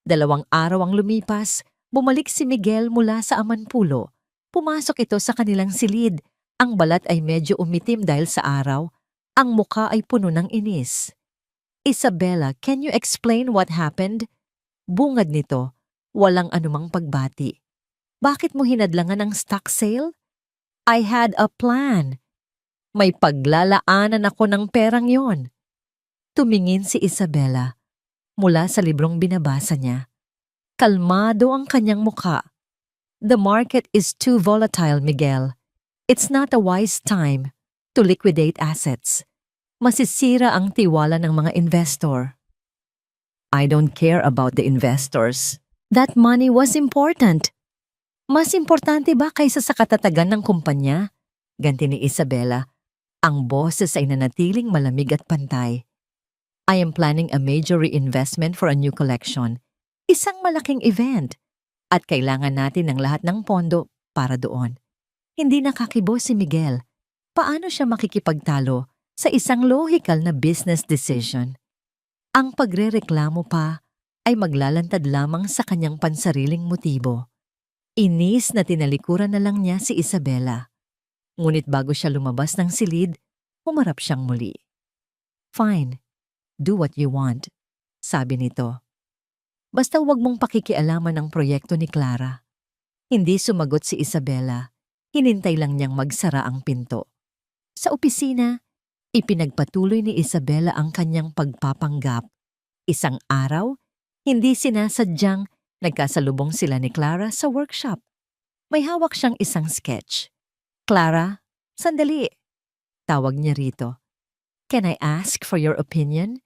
2 araw ang lumipas, bumalik si Miguel mula sa Amanpulo. Pumasok ito sa kanilang silid. Ang balat ay medyo umitim dahil sa araw. Ang muka ay puno ng inis. Isabela, can you explain what happened? Bungad nito, walang anumang pagbati. Bakit mo hinadlangan ang stock sale? I had a plan. May paglalaanan ako ng perang yon. Tumingin si Isabela mula sa librong binabasa niya. Kalmado ang kanyang muka. The market is too volatile, Miguel. It's not a wise time to liquidate assets. Masisira ang tiwala ng mga investor. I don't care about the investors. That money was important. Mas importante ba kaysa sa katatagan ng kumpanya? Ganti ni Isabela. Ang boses ay nanatiling malamig at pantay. I am planning a major reinvestment for a new collection. Isang malaking event. At kailangan natin ng lahat ng pondo para doon. Hindi nakakibo si Miguel. Paano siya makikipagtalo sa isang logical na business decision? Ang pagrereklamo pa ay maglalantad lamang sa kanyang pansariling motibo. Inis na tinalikuran na lang niya si Isabela. Ngunit bago siya lumabas ng silid, humarap siyang muli. Fine, do what you want, sabi nito. Basta huwag mong pakikialaman ang proyekto ni Clara. Hindi sumagot si Isabela. Hinintay lang niyang magsara ang pinto. Sa opisina, ipinagpatuloy ni Isabela ang kanyang pagpapanggap. Isang araw, hindi sinasadyang nagkasalubong sila ni Clara sa workshop. May hawak siyang isang sketch. Clara, sandali. Tawag niya rito. Can I ask for your opinion?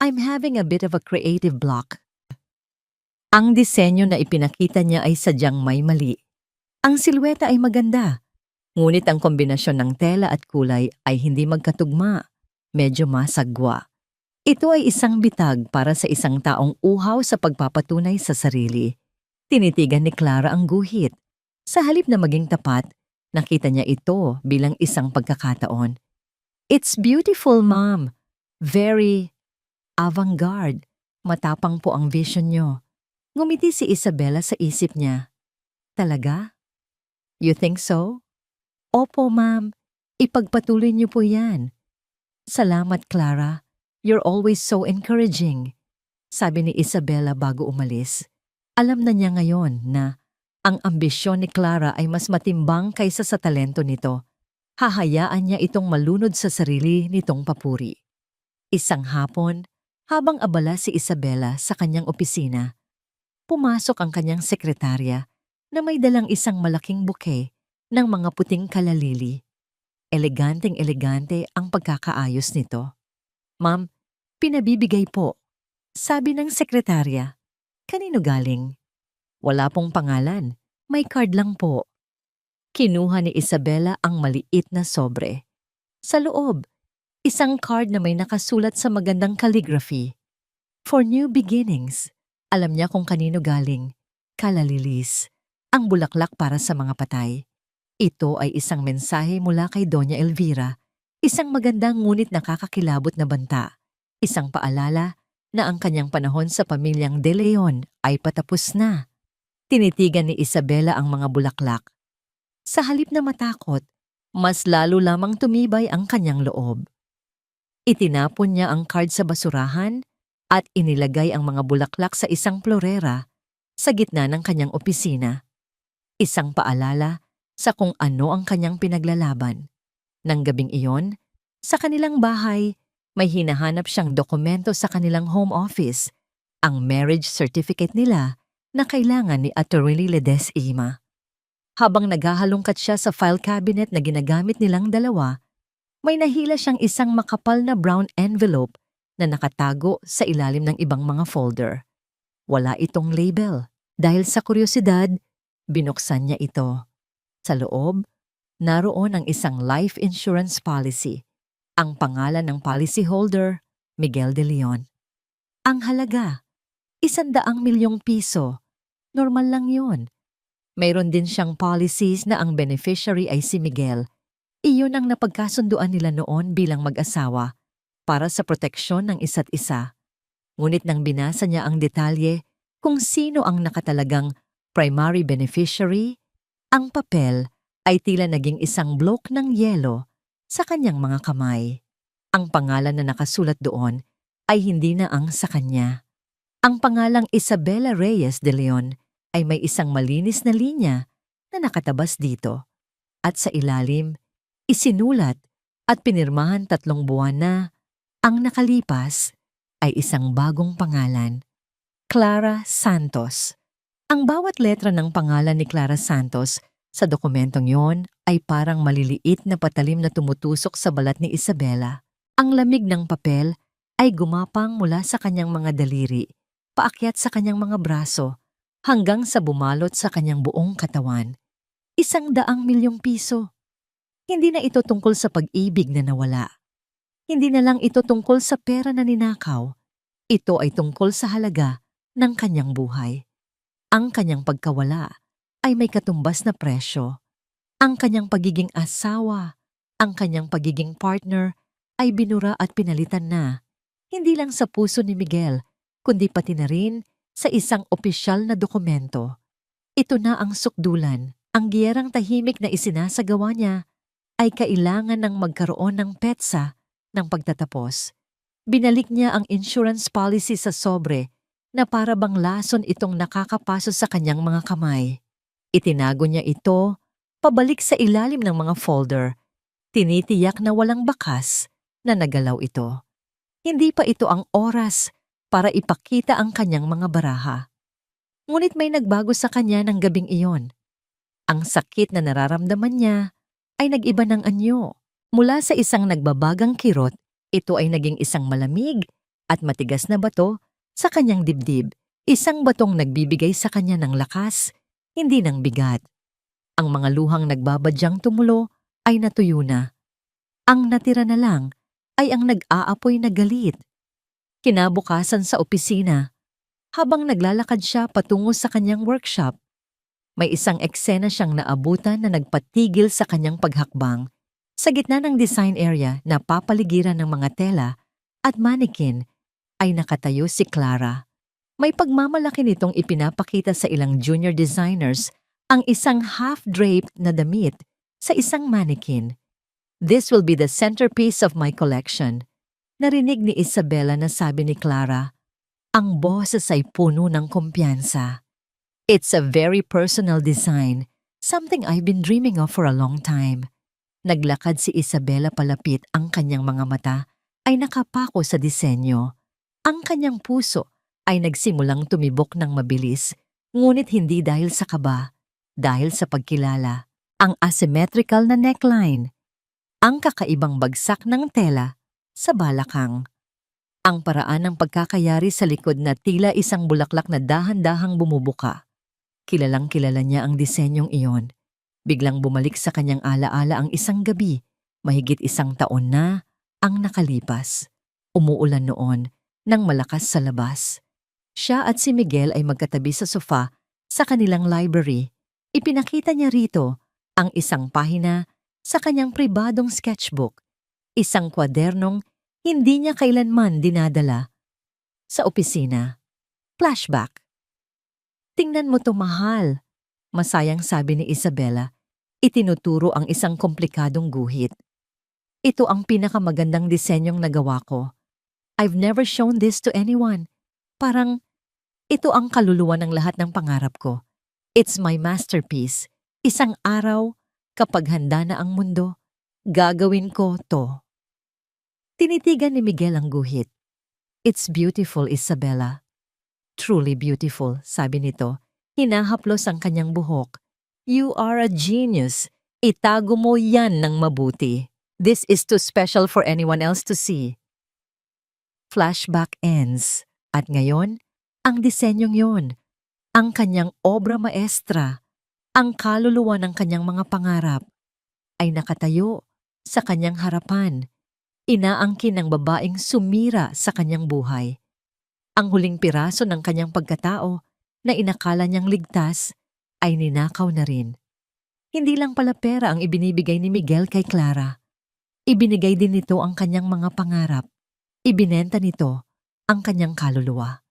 I'm having a bit of a creative block. Ang disenyo na ipinakita niya ay sadyang may mali. Ang silweta ay maganda, ngunit ang kombinasyon ng tela at kulay ay hindi magkatugma, medyo masagwa. Ito ay isang bitag para sa isang taong uhaw sa pagpapatunay sa sarili. Tinitigan ni Clara ang guhit. Sa halip na maging tapat, nakita niya ito bilang isang pagkakataon. It's beautiful, Mom. Very avant-garde. Matapang po ang vision niyo. Ngumiti si Isabela sa isip niya. Talaga? You think so? Opo, Ma'am. Ipagpatuloy niyo po yan. Salamat, Clara. You're always so encouraging. Sabi ni Isabela bago umalis. Alam na niya ngayon na ang ambisyon ni Clara ay mas matimbang kaysa sa talento nito. Hahayaan niya itong malunod sa sarili nitong papuri. Isang hapon, habang abala si Isabela sa kanyang opisina, pumasok ang kanyang sekretarya na may dalang isang malaking bouquet ng mga puting kalalili. Eleganteng-elegante ang pagkakaayos nito. Ma'am, pinabibigay po, sabi ng sekretarya. Kanino galing? Wala pong pangalan, may card lang po. Kinuha ni Isabela ang maliit na sobre. Sa loob, isang card na may nakasulat sa magandang calligraphy. For new beginnings. Alam niya kung kanino galing. Kalalilis, ang bulaklak para sa mga patay. Ito ay isang mensahe mula kay Doña Elvira, isang magandang ngunit nakakakilabot na banta, isang paalala na ang kanyang panahon sa pamilyang De Leon ay patapos na. Tinitigan ni Isabela ang mga bulaklak. Sa halip na matakot, mas lalo lamang tumibay ang kanyang loob. Itinapon niya ang card sa basurahan at inilagay ang mga bulaklak sa isang florera sa gitna ng kanyang opisina. Isang paalala sa kung ano ang kanyang pinaglalaban. Nang gabing iyon, sa kanilang bahay, may hinahanap siyang dokumento sa kanilang home office, ang marriage certificate nila na kailangan ni Attorney Ledesma. Habang naghahalongkat siya sa file cabinet na ginagamit nilang dalawa, may nahila siyang isang makapal na brown envelope na nakatago sa ilalim ng ibang mga folder. Wala itong label. Dahil sa kuryosidad, binuksan niya ito. Sa loob, naroon ang isang life insurance policy. Ang pangalan ng policyholder, Miguel de Leon. Ang halaga, 100 milyong piso. Normal lang yun. Mayroon din siyang policies na ang beneficiary ay si Miguel. Iyon ang napagkasunduan nila noon bilang mag-asawa para sa proteksyon ng isa't isa. Ngunit nang binasa niya ang detalye kung sino ang nakatalagang primary beneficiary, ang papel ay tila naging isang bloke ng yelo sa kanyang mga kamay. Ang pangalan na nakasulat doon ay hindi na ang sa kanya. Ang pangalang Isabela Reyes de Leon ay may isang malinis na linya na nakatabas dito. At sa ilalim, isinulat at pinirmahan 3 buwan na ang nakalipas ay isang bagong pangalan, Clara Santos. Ang bawat letra ng pangalan ni Clara Santos sa dokumentong yon ay parang maliliit na patalim na tumutusok sa balat ni Isabela. Ang lamig ng papel ay gumapang mula sa kanyang mga daliri, paakyat sa kanyang mga braso, hanggang sa bumalot sa kanyang buong katawan. 100 milyong piso. Hindi na ito tungkol sa pag-ibig na nawala. Hindi na lang ito tungkol sa pera na ninakaw. Ito ay tungkol sa halaga ng kanyang buhay. Ang kanyang pagkawala ay may katumbas na presyo. Ang kanyang pagiging asawa, ang kanyang pagiging partner ay binura at pinalitan na, hindi lang sa puso ni Miguel, kundi pati na rin sa isang opisyal na dokumento. Ito na ang sukdulan. Ang giyerang tahimik na isinasagawa niya ay kailangan ng magkaroon ng petsa ng pagtatapos. Binalik niya ang insurance policy sa sobre na para bang lason itong nakakapaso sa kanyang mga kamay. Itinago niya ito pabalik sa ilalim ng mga folder. Tinitiyak na walang bakas na nagalaw ito. Hindi pa ito ang oras para ipakita ang kanyang mga baraha. Ngunit may nagbago sa kanya ng gabing iyon. Ang sakit na nararamdaman niya ay nag-iba ng anyo. Mula sa isang nagbabagang kirot, ito ay naging isang malamig at matigas na bato sa kanyang dibdib. Isang batong nagbibigay sa kanya ng lakas, hindi ng bigat. Ang mga luhang nagbabadyang tumulo ay natuyo na. Ang natira na lang ay ang nag-aapoy na galit. Kinabukasan sa opisina, habang naglalakad siya patungo sa kanyang workshop, may isang eksena siyang naabutan na nagpatigil sa kanyang paghakbang. Sa gitna ng design area na papaligiran ng mga tela at mannequin ay nakatayo si Clara. May pagmamalaki nitong ipinapakita sa ilang junior designers ang isang half-draped na damit sa isang mannequin. "This will be the centerpiece of my collection." Narinig ni Isabela na sabi ni Clara. Ang boses ay puno ng kumpiyansa. "It's a very personal design, something I've been dreaming of for a long time." Naglakad si Isabela palapit, ang kanyang mga mata ay nakapako sa disenyo. Ang kanyang puso ay nagsimulang tumibok ng mabilis, ngunit hindi dahil sa kaba, dahil sa pagkilala. Ang asymmetrical na neckline, ang kakaibang bagsak ng tela sa balakang, ang paraan ng pagkakayari sa likod na tila isang bulaklak na dahan-dahang bumubuka. Kilalang-kilala niya ang disenyong iyon. Biglang bumalik sa kanyang alaala ang isang gabi, mahigit 1 taon na ang nakalipas. Umuulan noon nang malakas sa labas. Siya at si Miguel ay magkatabi sa sofa sa kanilang library. Ipinakita niya rito ang isang pahina sa kanyang pribadong sketchbook, isang kwadernong hindi niya kailanman dinadala. Sa opisina, flashback. "Tingnan mo to, mahal," masayang sabi ni Isabela. Itinuturo ang isang komplikadong guhit. "Ito ang pinakamagandang disenyong nagawa ko. I've never shown this to anyone. Parang ito ang kaluluwa ng lahat ng pangarap ko. It's my masterpiece. Isang araw, kapag handa na ang mundo, gagawin ko to." Tinitigan ni Miguel ang guhit. "It's beautiful, Isabela." truly beautiful, sabi nito. Hinahaplos ang kanyang buhok. You are a genius. Itago mo yan ng mabuti. This is too special for anyone else to see. Flashback ends. At ngayon, ang disenyong yon, ang kanyang obra maestra, ang kaluluwa ng kanyang mga pangarap, ay nakatayo sa kanyang harapan. Inaangkin ng babaeng sumira sa kanyang buhay. Ang huling piraso ng kanyang pagkatao na inakala niyang ligtas ay ninakaw na rin. Hindi lang pala pera ang ibinibigay ni Miguel kay Clara. Ibinigay din nito ang kanyang mga pangarap. Ibinenta nito ang kanyang kaluluwa.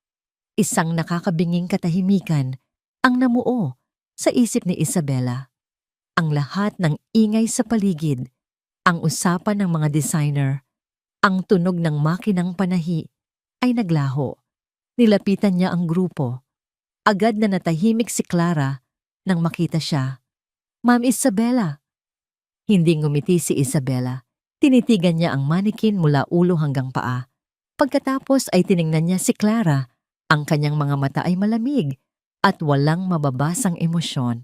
Isang nakakabinging katahimikan ang namuo sa isip ni Isabela. Ang lahat ng ingay sa paligid, ang usapan ng mga designer, ang tunog ng makinang panahi ay naglaho. Nilapitan niya ang grupo. Agad na natahimik si Clara nang makita siya. Ma'am Isabela. Hindi ngumiti si Isabela. Tinitigan niya ang manikin mula ulo hanggang paa. Pagkatapos ay tiningnan niya si Clara. Ang kanyang mga mata ay malamig at walang mababasang emosyon.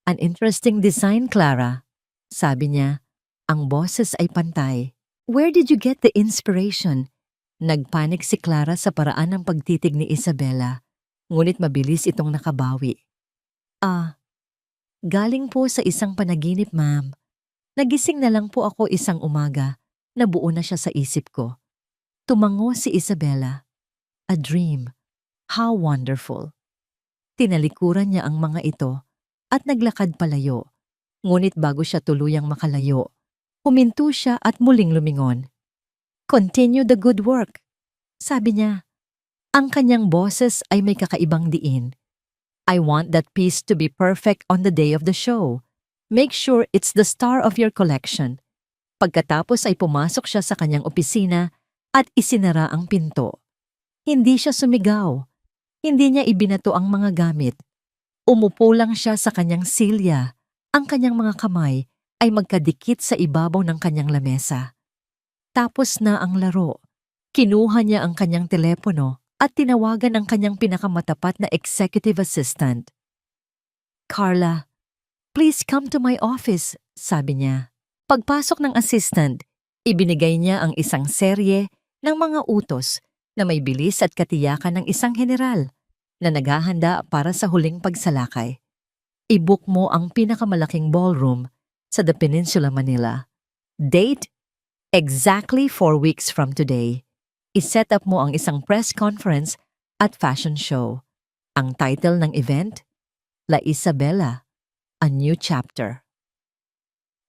An interesting design, Clara. Sabi niya, ang boses ay pantay. Where did you get the inspiration? Nagpanik si Clara sa paraan ng pagtitig ni Isabela, ngunit mabilis itong nakabawi. Galing po sa isang panaginip, ma'am. Nagising na lang po ako isang umaga, nabuo na siya sa isip ko. Tumango si Isabela. A dream. How wonderful. Tinalikuran niya ang mga ito at naglakad palayo. Ngunit bago siya tuluyang makalayo, huminto siya at muling lumingon. Continue the good work. Sabi niya, ang kanyang boses ay may kakaibang diin. I want that piece to be perfect on the day of the show. Make sure it's the star of your collection. Pagkatapos ay pumasok siya sa kanyang opisina at isinara ang pinto. Hindi siya sumigaw. Hindi niya ibinato ang mga gamit. Umupo lang siya sa kanyang silya. Ang kanyang mga kamay ay magkadikit sa ibabaw ng kanyang lamesa. Tapos na ang laro. Kinuha niya ang kanyang telepono at tinawagan ang kanyang pinakamatapat na executive assistant. Carla, please come to my office, sabi niya. Pagpasok ng assistant, ibinigay niya ang isang serye ng mga utos na may bilis at katiyakan ng isang general na naghahanda para sa huling pagsalakay. I-book mo ang pinakamalaking ballroom sa The Peninsula Manila. Date? Exactly 4 weeks from today. I-set up mo ang isang press conference at fashion show. Ang title ng event? La Isabela, A New Chapter.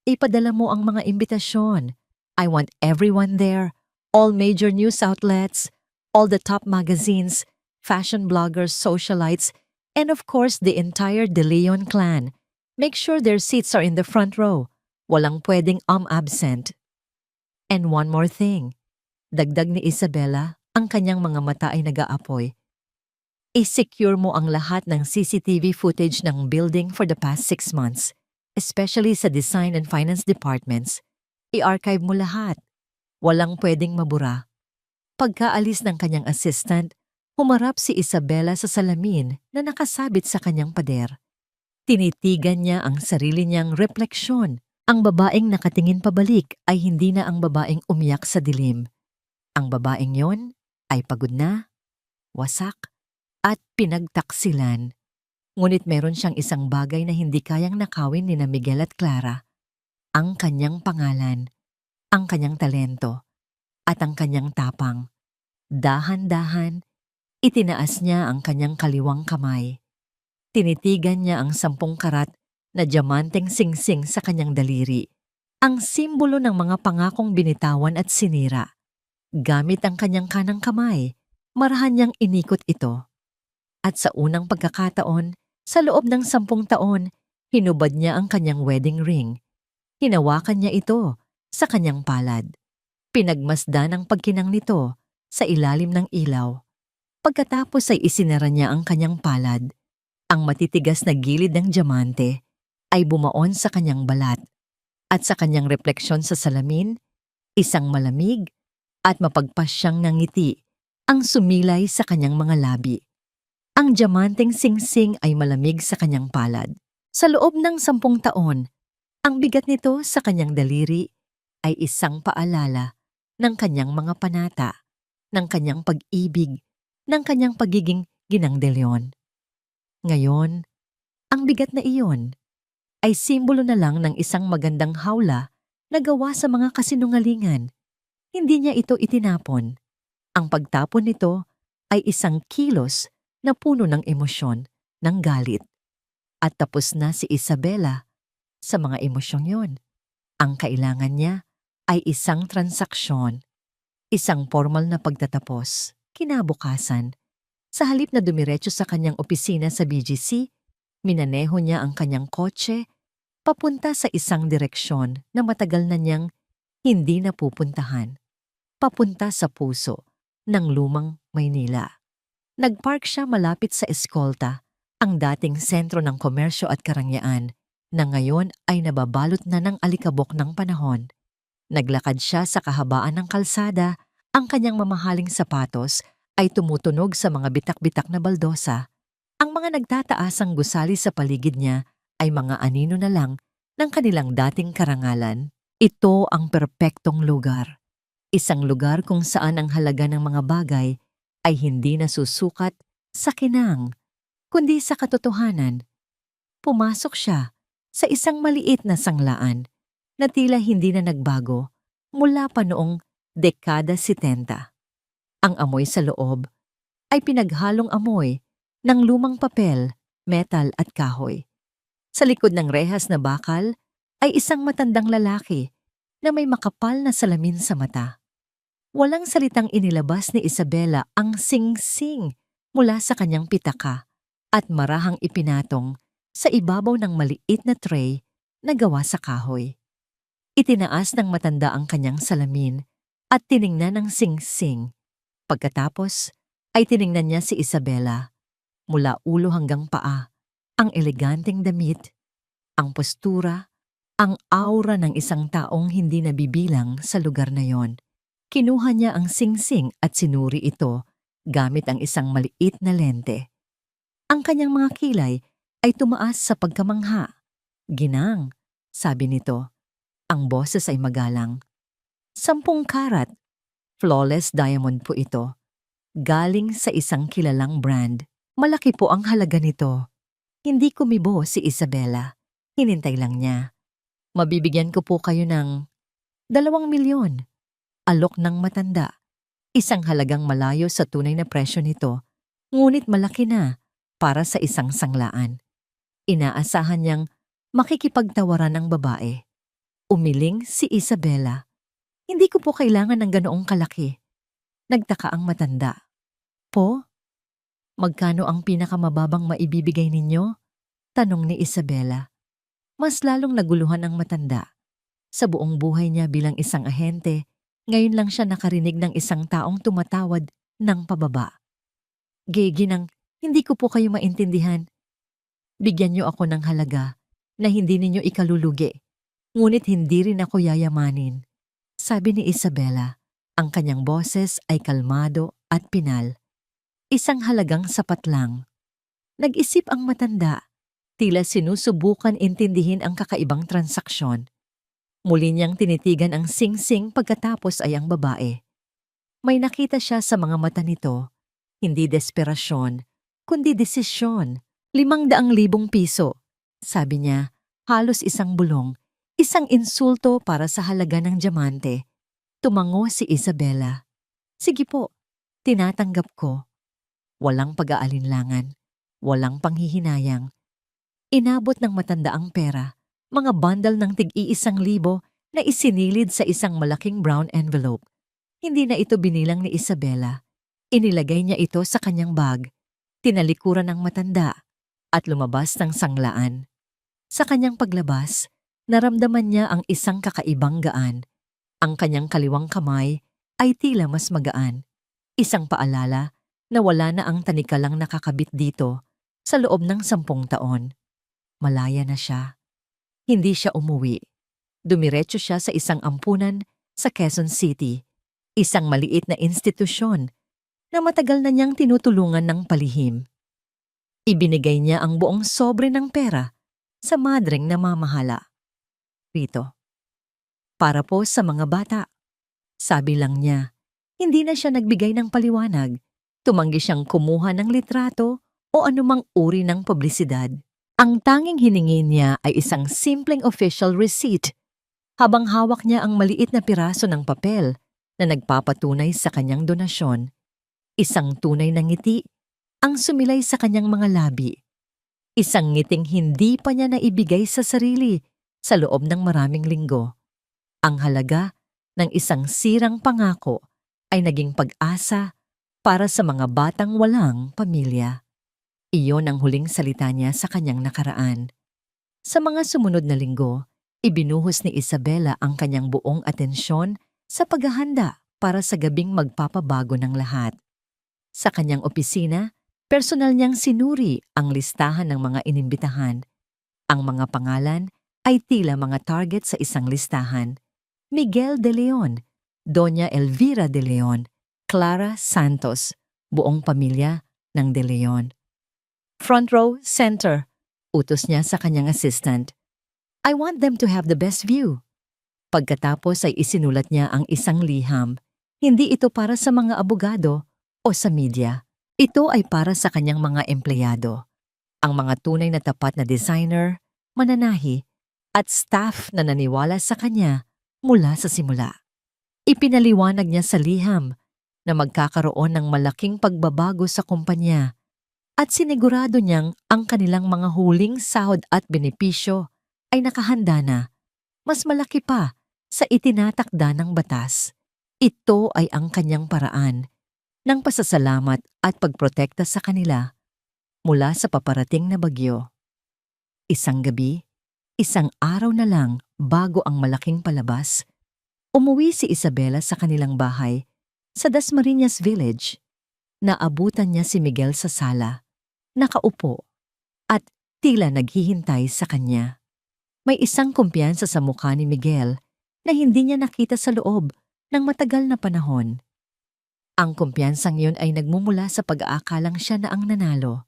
Ipadala mo ang mga imbitasyon. I want everyone there, all major news outlets, all the top magazines, fashion bloggers, socialites, and of course the entire De Leon clan. Make sure their seats are in the front row. Walang pwedeng absent. And one more thing. Dagdag ni Isabela, ang kanyang mga mata ay nag-aapoy. I-secure mo ang lahat ng CCTV footage ng building for the past 6 months, especially sa design and finance departments. I-archive mo lahat. Walang pwedeng mabura. Pagkaalis ng kanyang assistant, humarap si Isabela sa salamin na nakasabit sa kanyang pader. Tinitigan niya ang sarili niyang refleksyon. Ang babaeng nakatingin pabalik ay hindi na ang babaeng umiyak sa dilim. Ang babaeng yon ay pagod na, wasak, at pinagtaksilan. Ngunit meron siyang isang bagay na hindi kayang nakawin ni na Miguel at Clara. Ang kanyang pangalan, ang kanyang talento, at ang kanyang tapang. Dahan-dahan, itinaas niya ang kanyang kaliwang kamay. Tinitigan niya ang 10 karat na diamanteng singsing sa kanyang daliri. Ang simbolo ng mga pangakong binitawan at sinira. Gamit ang kanyang kanang kamay, marahan niyang inikot ito. At sa unang pagkakataon, sa loob ng 10 taon, hinubad niya ang kanyang wedding ring. Hinawakan niya ito sa kanyang palad. Pinagmasdan ang pagkinang nito sa ilalim ng ilaw. Pagkatapos ay isinara niya ang kanyang palad. Ang matitigas na gilid ng diamante ay bumaon sa kanyang balat. At sa kanyang refleksyon sa salamin, isang malamig at mapagpasyang ngiti ang sumilay sa kanyang mga labi. Ang diamanteng singsing ay malamig sa kanyang palad. Sa loob ng 10 taon, ang bigat nito sa kanyang daliri ay isang paalala ng kanyang mga panata, ng kanyang pag-ibig, ng kanyang pagiging ginang de leon. Ngayon, ang bigat na iyon ay simbolo na lang ng isang magandang hawla na gawa sa mga kasinungalingan. Hindi niya ito itinapon. Ang pagtapon nito ay isang kilos na puno ng emosyon, ng galit. At tapos na si Isabela sa mga emosyong yon. Ang kailangan niya ay isang transaksyon, isang formal na pagtatapos. Kinabukasan, sa halip na dumiretso sa kanyang opisina sa BGC, minaneho niya ang kanyang kotse papunta sa isang direksyon na matagal na niyang hindi napupuntahan. Papunta sa puso ng lumang Maynila. Nagpark siya malapit sa Eskolta, ang dating sentro ng komersyo at karangyaan, na ngayon ay nababalot na ng alikabok ng panahon. Naglakad siya sa kahabaan ng kalsada, ang kanyang mamahaling sapatos ay tumutunog sa mga bitak-bitak na baldosa. Ang mga nagtataasang gusali sa paligid niya ay mga anino na lang ng kanilang dating karangalan. Ito ang perpektong lugar. Isang lugar kung saan ang halaga ng mga bagay ay hindi nasusukat sa kinang, kundi sa katotohanan. Pumasok siya sa isang maliit na sanglaan na tila hindi na nagbago mula pa noong dekada 70. Ang amoy sa loob ay pinaghalong amoy ng lumang papel, metal at kahoy. Sa likod ng rehas na bakal ay isang matandang lalaki na may makapal na salamin sa mata. Walang salitang inilabas ni Isabela ang sing-sing mula sa kanyang pitaka at marahang ipinatong sa ibabaw ng maliit na tray na gawa sa kahoy. Itinaas ng matanda ang kanyang salamin at tiningnan ng sing-sing. Pagkatapos ay tiningnan niya si Isabela mula ulo hanggang paa, ang eleganteng damit, ang postura, ang aura ng isang taong hindi nabibilang sa lugar na yon. Kinuha niya ang singsing at sinuri ito gamit ang isang maliit na lente. Ang kanyang mga kilay ay tumaas sa pagkamangha. "Ginang," sabi nito. Ang boses ay magalang. 10 karat, flawless diamond po ito. Galing sa isang kilalang brand. Malaki po ang halaga nito. Hindi kumibo si Isabela. Hinintay lang niya. "Mabibigyan ko po kayo ng 2 milyon. Alok ng matanda. Isang halagang malayo sa tunay na presyo nito, ngunit malaki na para sa isang sanglaan. Inaasahan niyang makikipagtawaran ng babae. Umiling si Isabela. "Hindi ko po kailangan ng ganoong kalaki." Nagtaka ang matanda. "Po? Magkano ang pinakamababang maibibigay ninyo?" Tanong ni Isabela. Mas lalong naguluhan ang matanda. Sa buong buhay niya bilang isang ahente, ngayon lang siya nakarinig ng isang taong tumatawad ng pababa. "Ginang, hindi ko po kayo maintindihan. Bigyan niyo ako ng halaga na hindi ninyo ikalulugi, ngunit hindi rin ako yayamanin," sabi ni Isabela. Ang kanyang boses ay kalmado at pinal. Isang halagang sapat lang. Nag-isip ang matanda, tila sinusubukan intindihin ang kakaibang transaksyon. Muli niyang tinitigan ang sing-sing pagkatapos ay ang babae. May nakita siya sa mga mata nito, hindi desperasyon, kundi desisyon. 500,000 piso, sabi niya, halos isang bulong, isang insulto para sa halaga ng diamante. Tumango si Isabela. "Sige po, tinatanggap ko." Walang pag-aalinlangan, walang panghihinayang. Inabot ng matanda ang pera. Mga bundle ng tig-1,000 na isinilid sa isang malaking brown envelope. Hindi na ito binilang ni Isabela. Inilagay niya ito sa kanyang bag. Tinalikuran ng matanda at lumabas ng sanglaan. Sa kanyang paglabas, naramdaman niya ang isang kakaibang gaan. Ang kanyang kaliwang kamay ay tila mas magaan. Isang paalala na wala na ang tanikalang nakakabit dito sa loob ng 10 taon. Malaya na siya. Hindi siya umuwi. Dumiretso siya sa isang ampunan sa Quezon City, isang maliit na institusyon na matagal na niyang tinutulungan ng palihim. Ibinigay niya ang buong sobre ng pera sa madreng namamahala. Rito, para po sa mga bata. Sabi lang niya, hindi na siya nagbigay ng paliwanag. Tumanggi siyang kumuha ng litrato o anumang uri ng publisidad. Ang tanging hiningi niya ay isang simpleng official receipt habang hawak niya ang maliit na piraso ng papel na nagpapatunay sa kanyang donasyon. Isang tunay na ngiti ang sumilay sa kanyang mga labi. Isang ngiting hindi pa niya naibigay sa sarili sa loob ng maraming linggo. Ang halaga ng isang sirang pangako ay naging pag-asa para sa mga batang walang pamilya. Iyon ang huling salita niya sa kanyang nakaraan. Sa mga sumunod na linggo, ibinuhos ni Isabela ang kanyang buong atensyon sa paghahanda para sa gabing magpapabago ng lahat. Sa kanyang opisina, personal niyang sinuri ang listahan ng mga inimbitahan. Ang mga pangalan ay tila mga target sa isang listahan. Miguel de Leon, Doña Elvira de Leon, Clara Santos, buong pamilya ng de Leon. Front row, center, utos niya sa kanyang assistant. I want them to have the best view. Pagkatapos ay isinulat niya ang isang liham. Hindi ito para sa mga abogado o sa media. Ito ay para sa kanyang mga empleyado. Ang mga tunay na tapat na designer, mananahi, at staff na naniwala sa kanya mula sa simula. Ipinaliwanag niya sa liham na magkakaroon ng malaking pagbabago sa kumpanya at sinigurado niyang ang kanilang mga huling sahod at benepisyo ay nakahanda na, mas malaki pa sa itinatakda ng batas. Ito ay ang kanyang paraan ng pasasalamat at pagprotekta sa kanila mula sa paparating na bagyo. Isang gabi, isang araw na lang bago ang malaking palabas, umuwi si Isabela sa kanilang bahay sa Dasmariñas Village. Naabutan niya si Miguel sa sala, nakaupo, at tila naghihintay sa kanya. May isang kumpiyansa sa mukha ni Miguel na hindi niya nakita sa loob ng matagal na panahon. Ang kumpiyansang yun ay nagmumula sa pag-aakalang siya na ang nanalo.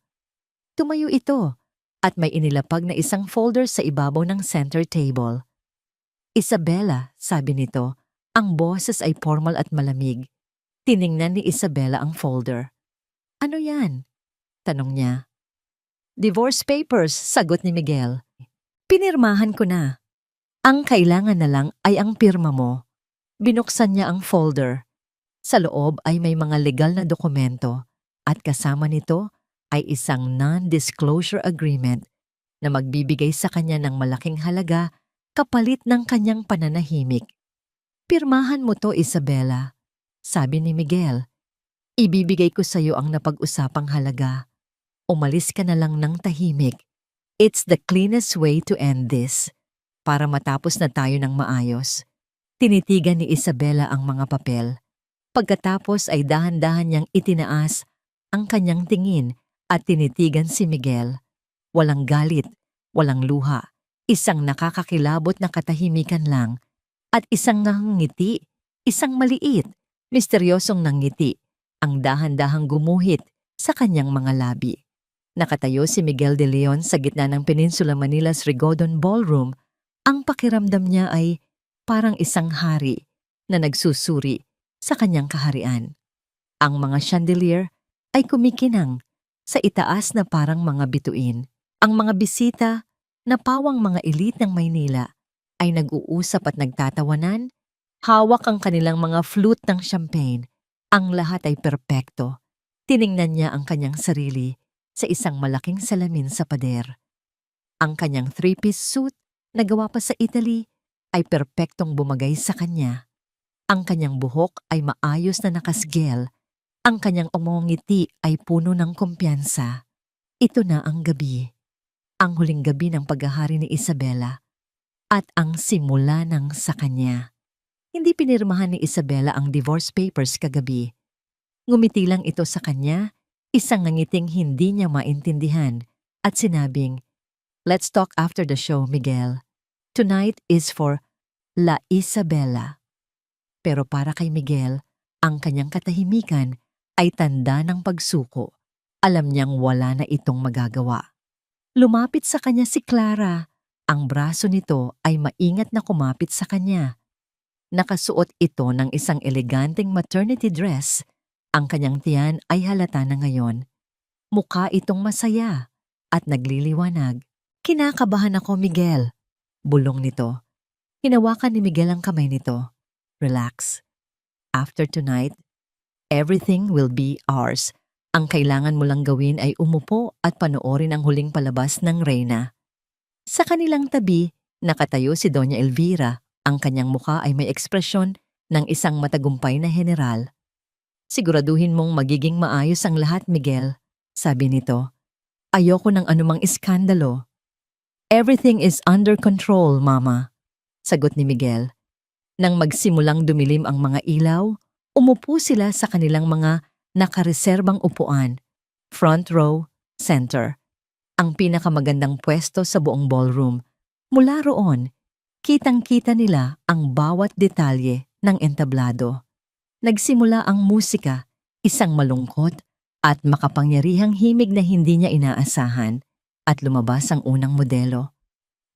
Tumayo ito at may inilapag na isang folder sa ibabaw ng center table. Isabela, sabi nito, ang boses ay formal at malamig. Tiningnan ni Isabela ang folder. Ano yan? Tanong niya. Divorce papers, sagot ni Miguel. Pinirmahan ko na. Ang kailangan na lang ay ang pirma mo. Binuksan niya ang folder. Sa loob ay may mga legal na dokumento at kasama nito ay isang non-disclosure agreement na magbibigay sa kanya ng malaking halaga kapalit ng kanyang pananahimik. Pirmahan mo to, Isabela, sabi ni Miguel. Ibibigay ko sa iyo ang napag-usapang halaga. Umalis ka na lang ng tahimik. It's the cleanest way to end this. Para matapos na tayo ng maayos. Tinitigan ni Isabela ang mga papel. Pagkatapos ay dahan-dahan niyang itinaas ang kanyang tingin at tinitigan si Miguel. Walang galit, walang luha, isang nakakakilabot na katahimikan lang at isang ngiti, isang maliit, misteryosong nangiti, ang dahan-dahang gumuhit sa kanyang mga labi. Nakatayo si Miguel de Leon sa gitna ng Peninsula Manila's Rigodon Ballroom. Ang pakiramdam niya ay parang isang hari na nagsusuri sa kanyang kaharian. Ang mga chandelier ay kumikinang sa itaas na parang mga bituin. Ang mga bisita na pawang mga elite ng Maynila ay nag-uusap at nagtatawanan, hawak ang kanilang mga flute ng champagne. Ang lahat ay perpekto. Tiningnan niya ang kanyang sarili sa isang malaking salamin sa pader. Ang kanyang three-piece suit na gawa pa sa Italy ay perpektong bumagay sa kanya. Ang kanyang buhok ay maayos na nakasgel. Ang kanyang umongiti ay puno ng kumpiyansa. Ito na ang gabi. Ang huling gabi ng paghahari ni Isabela. At ang simula ng sa kanya. Hindi pinirmahan ni Isabela ang divorce papers kagabi. Ngumiti lang ito sa kanya, isang nangiting hindi niya maintindihan, at sinabing, "Let's talk after the show, Miguel. Tonight is for La Isabela." Pero para kay Miguel, ang kanyang katahimikan ay tanda ng pagsuko. Alam niyang wala na itong magagawa. Lumapit sa kanya si Clara. Ang braso nito ay maingat na kumapit sa kanya. Nakasuot ito ng isang eleganteng maternity dress. Ang kanyang tiyan ay halata na ngayon. Mukha itong masaya at nagliliwanag. Kinakabahan ako, Miguel. Bulong nito. Hinawakan ni Miguel ang kamay nito. Relax. After tonight, everything will be ours. Ang kailangan mo lang gawin ay umupo at panoorin ang huling palabas ng Reyna. Sa kanilang tabi, nakatayo si Doña Elvira. Ang kanyang mukha ay may ekspresyon ng isang matagumpay na general. Siguraduhin mong magiging maayos ang lahat, Miguel, sabi nito. Ayoko ng anumang iskandalo. Everything is under control, Mama, sagot ni Miguel. Nang magsimulang dumilim ang mga ilaw, umupo sila sa kanilang mga nakareserbang upuan, front row, center. Ang pinakamagandang pwesto sa buong ballroom. Mula roon, kitang-kita nila ang bawat detalye ng entablado. Nagsimula ang musika, isang malungkot at makapangyarihang himig na hindi niya inaasahan, at lumabas ang unang modelo.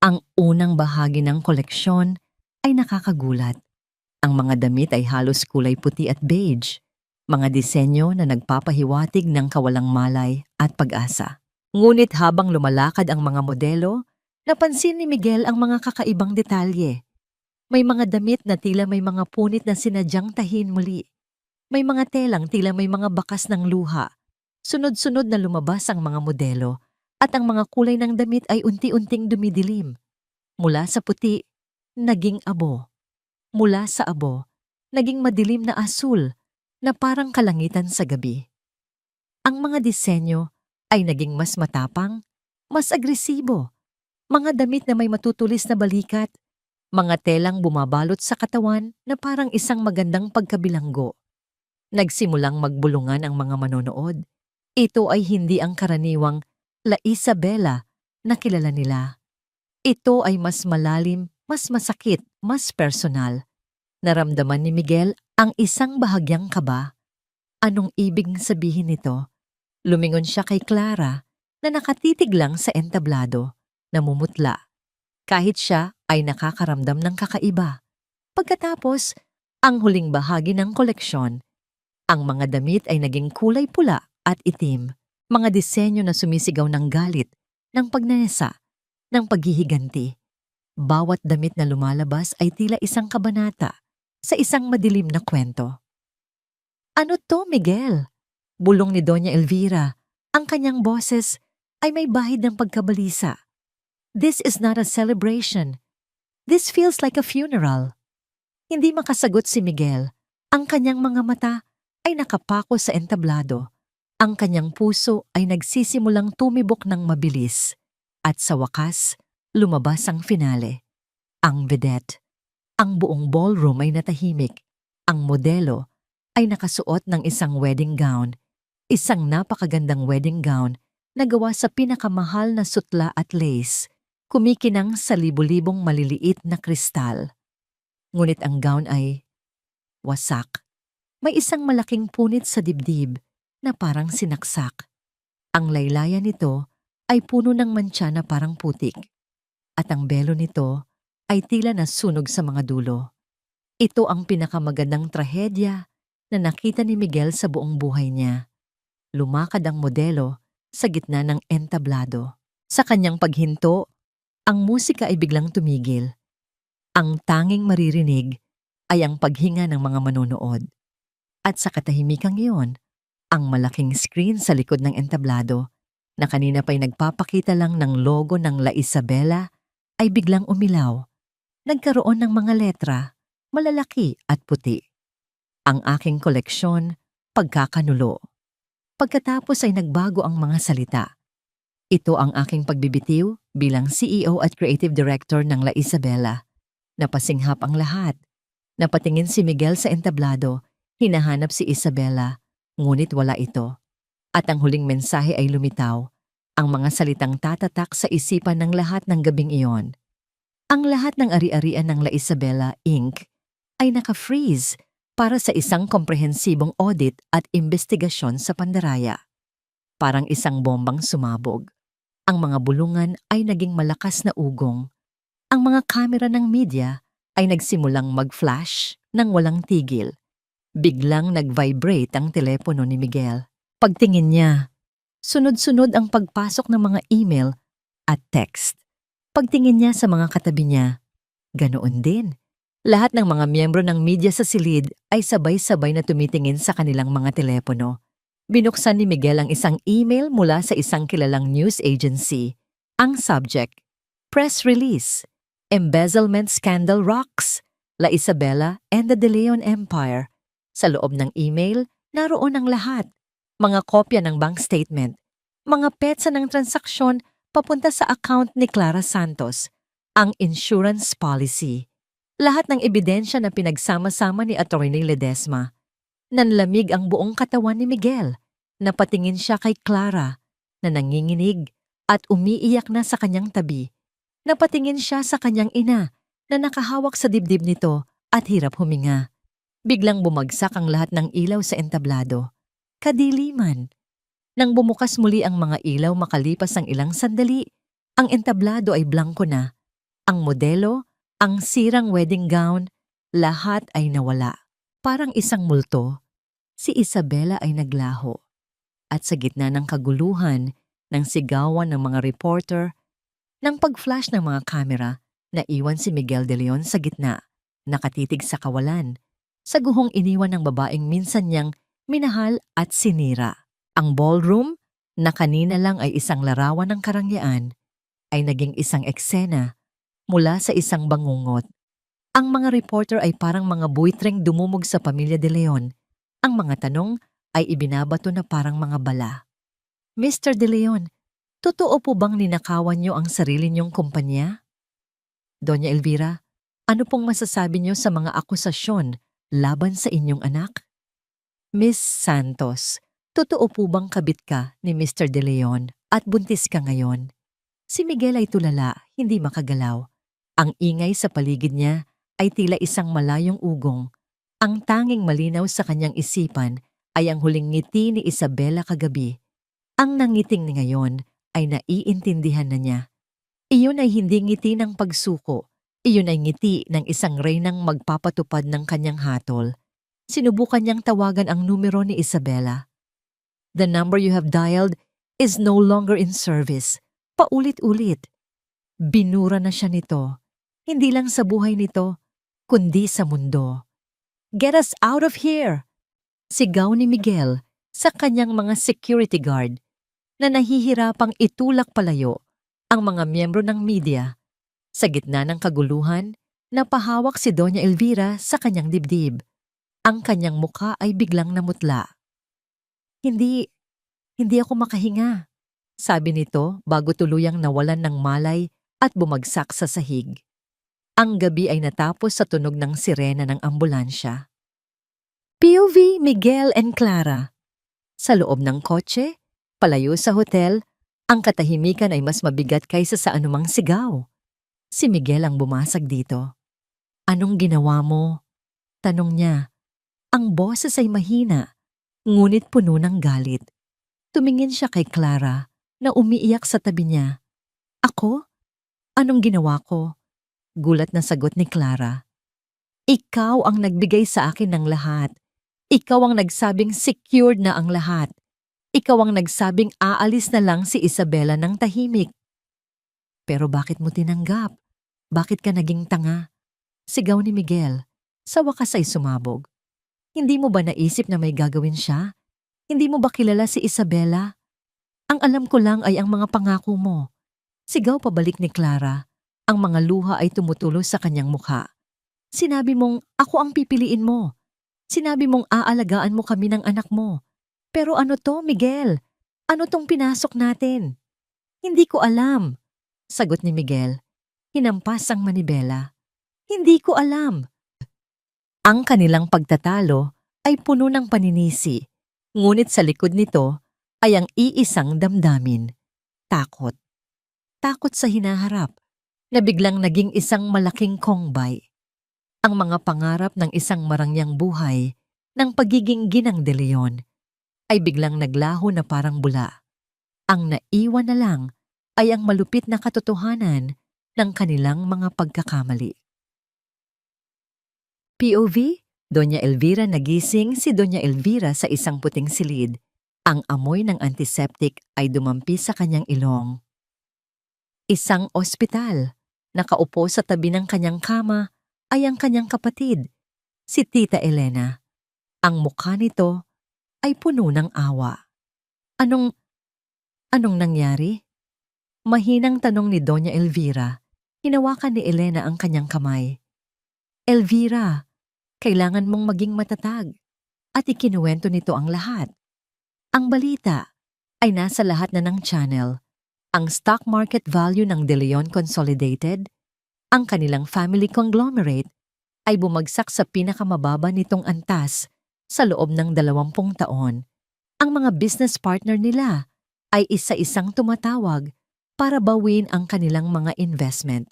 Ang unang bahagi ng koleksyon ay nakakagulat. Ang mga damit ay halos kulay puti at beige, mga disenyo na nagpapahiwatig ng kawalang malay at pag-asa. Ngunit habang lumalakad ang mga modelo, napansin ni Miguel ang mga kakaibang detalye. May mga damit na tila may mga punit na sinadyang tahin muli. May mga telang tila may mga bakas ng luha. Sunod-sunod na lumabas ang mga modelo at ang mga kulay ng damit ay unti-unting dumidilim. Mula sa puti, naging abo. Mula sa abo, naging madilim na asul na parang kalangitan sa gabi. Ang mga disenyo ay naging mas matapang, mas agresibo. Mga damit na may matutulis na balikat, mga telang bumabalot sa katawan na parang isang magandang pagkabilanggo. Nagsimulang magbulungan ang mga manonood. Ito ay hindi ang karaniwang La Isabela na kilala nila. Ito ay mas malalim, mas masakit, mas personal. Naramdaman ni Miguel ang isang bahagyang kaba. Anong ibig sabihin nito? Lumingon siya kay Clara na nakatitig lang sa entablado, namumutla. Kahit siya ay nakakaramdam ng kakaiba. Pagkatapos, ang huling bahagi ng koleksyon, ang mga damit ay naging kulay pula at itim, mga disenyo na sumisigaw ng galit, ng pagnanasa, ng paghihiganti. Bawat damit na lumalabas ay tila isang kabanata sa isang madilim na kwento. Ano to, Miguel? Bulong ni Doña Elvira. Ang kanyang boses ay may bahid ng pagkabalisa. This is not a celebration. This feels like a funeral. Hindi makasagot si Miguel. Ang kanyang mga mata ay nakapako sa entablado. Ang kanyang puso ay nagsisimulang tumibok ng mabilis. At sa wakas, lumabas ang finale. Ang vedette. Ang buong ballroom ay natahimik. Ang modelo ay nakasuot ng isang wedding gown. Isang napakagandang wedding gown na gawa sa pinakamahal na sutla at lace, kumikinang sa libu-libong maliliit na kristal. Ngunit ang gown ay wasak. May isang malaking punit sa dibdib na parang sinaksak. Ang laylayan nito ay puno ng mantsa na parang putik. At ang belo nito ay tila nasunog sa mga dulo. Ito ang pinakamagandang trahedya na nakita ni Miguel sa buong buhay niya. Lumakad ang modelo sa gitna ng entablado. Sa kanyang paghinto, ang musika ay biglang tumigil. Ang tanging maririnig ay ang paghinga ng mga manonood. At sa katahimikang iyon, ang malaking screen sa likod ng entablado na kanina pa'y nagpapakita lang ng logo ng La Isabela ay biglang umilaw. Nagkaroon ng mga letra, malalaki at puti. Ang aking koleksyon, pagkakanulo. Pagkatapos ay nagbago ang mga salita. Ito ang aking pagbibitiw bilang CEO at Creative Director ng La Isabela. Napasinghap ang lahat. Napatingin si Miguel sa entablado, hinahanap si Isabela, ngunit wala ito. At ang huling mensahe ay lumitaw, ang mga salitang tatatak sa isipan ng lahat ng gabing iyon. Ang lahat ng ari-arian ng La Isabela Inc. ay naka-freeze para sa isang komprehensibong audit at investigasyon sa pandaraya. parang isang bombang sumabog. Ang mga bulungan ay naging malakas na ugong. Ang mga kamera ng media ay nagsimulang mag-flash nang walang tigil. Biglang nag-vibrate ang telepono ni Miguel. Pagtingin niya, sunod-sunod ang pagpasok ng mga email at text. Pagtingin niya sa mga katabi niya, ganoon din. Lahat ng mga miyembro ng media sa silid ay sabay-sabay na tumitingin sa kanilang mga telepono. Binuksan ni Miguel ang isang email mula sa isang kilalang news agency. Ang subject, press release, embezzlement scandal rocks, La Isabela and the De Leon Empire. Sa loob ng email, naroon ang lahat. Mga kopya ng bank statement, mga petsa ng transaksyon papunta sa account ni Clara Santos, ang insurance policy, lahat ng ebidensya na pinagsama-sama ni Attorney Ledesma. Nanlamig ang buong katawan ni Miguel. Napatingin siya kay Clara na nanginginig at umiiyak na sa kanyang tabi. Napatingin siya sa kanyang ina na nakahawak sa dibdib nito at hirap huminga. Biglang bumagsak ang lahat ng ilaw sa entablado. Kadiliman. Nang bumukas muli ang mga ilaw makalipas ang ilang sandali, ang entablado ay blanko na. Ang modelo, ang sirang wedding gown, lahat ay nawala. Parang isang multo, si Isabela ay naglaho. At sa gitna ng kaguluhan, ng sigawan ng mga reporter, ng pag-flash ng mga kamera, naiwan si Miguel de Leon sa gitna, nakatitig sa kawalan, sa guhong iniwan ng babaeng minsan niyang minahal at sinira. Ang ballroom, na kanina lang ay isang larawan ng karangyaan, ay naging isang eksena mula sa isang bangungot. Ang mga reporter ay parang mga buitreng dumumog sa pamilya de Leon. Ang mga tanong ay ibinabato na parang mga bala. Mr. De Leon, totoo po bang ninakawan niyo ang sarili niyong kumpanya? Doña Elvira, ano pong masasabi niyo sa mga akusasyon laban sa inyong anak? Miss Santos, totoo po bang kabit ka ni Mr. De Leon at buntis ka ngayon? Si Miguel ay tulala, hindi makagalaw. Ang ingay sa paligid niya ay tila isang malayong ugong. Ang tanging malinaw sa kanyang isipan ay ang huling ngiti ni Isabela kagabi. Ang nangiting ni ngayon ay naiintindihan na niya. Iyon ay hindi ngiti ng pagsuko. Iyon ay ngiti ng isang reynang magpapatupad ng kanyang hatol. Sinubukan niyang tawagan ang numero ni Isabela. The number you have dialed is no longer in service. Paulit-ulit. Binura na siya nito. Hindi lang sa buhay nito, kundi sa mundo. Get us out of here! Sigaw ni Miguel sa kanyang mga security guard na nahihirapang itulak palayo ang mga miyembro ng media. Sa gitna ng kaguluhan, napahawak si Doña Elvira sa kanyang dibdib. Ang kanyang muka ay biglang namutla. Hindi ako makahinga, sabi nito bago tuluyang nawalan ng malay at bumagsak sa sahig. Ang gabi ay natapos sa tunog ng sirena ng ambulansya. POV Miguel and Clara. Sa loob ng kotse, palayo sa hotel, ang katahimikan ay mas mabigat kaysa sa anumang sigaw. Si Miguel ang bumasag dito. Anong ginawa mo? Tanong niya. Ang boses ay mahina, ngunit puno ng galit. Tumingin siya kay Clara na umiiyak sa tabi niya. Ako? Anong ginawa ko? Gulat na sagot ni Clara. Ikaw ang nagbigay sa akin ng lahat. Ikaw ang nagsabing secured na ang lahat. Ikaw ang nagsabing aalis na lang si Isabela ng tahimik. Pero bakit mo tinanggap? Bakit ka naging tanga? Sigaw ni Miguel. Sa wakas ay sumabog. Hindi mo ba naisip na may gagawin siya? Hindi mo ba kilala si Isabela? Ang alam ko lang ay ang mga pangako mo. Sigaw pabalik ni Clara. Ang mga luha ay tumutulo sa kanyang mukha. Sinabi mong ako ang pipiliin mo. Sinabi mong aalagaan mo kami ng anak mo. Pero ano to, Miguel? Ano tong pinasok natin? Hindi ko alam, sagot ni Miguel. Hinampas ang manibela. Hindi ko alam. Ang kanilang pagtatalo ay puno ng paninisi, ngunit sa likod nito ay ang iisang damdamin. Takot. Takot sa hinaharap, na biglang naging isang malaking kongbay. Ang mga pangarap ng isang marangyang buhay ng pagiging ginang de Leon ay biglang naglaho na parang bula. Ang naiwan na lang ay ang malupit na katotohanan ng kanilang mga pagkakamali. POV, Doña Elvira nagising si Doña Elvira sa isang puting silid. Ang amoy ng antiseptic ay dumampi sa kanyang ilong. Isang ospital. Nakaupo sa tabi ng kanyang kama ay ang kanyang kapatid, si Tita Elena. Ang mukha nito ay puno ng awa. Anong nangyari? Mahinang tanong ni Doña Elvira. Hinawakan ni Elena ang kanyang kamay. Elvira, kailangan mong maging matatag. At ikinuwento nito ang lahat. Ang balita ay nasa lahat na ng channel. Ang stock market value ng De Leon Consolidated, ang kanilang family conglomerate, ay bumagsak sa pinakamababa nitong antas sa loob ng 20 taon. Ang mga business partner nila ay isa-isang tumatawag para bawin ang kanilang mga investment.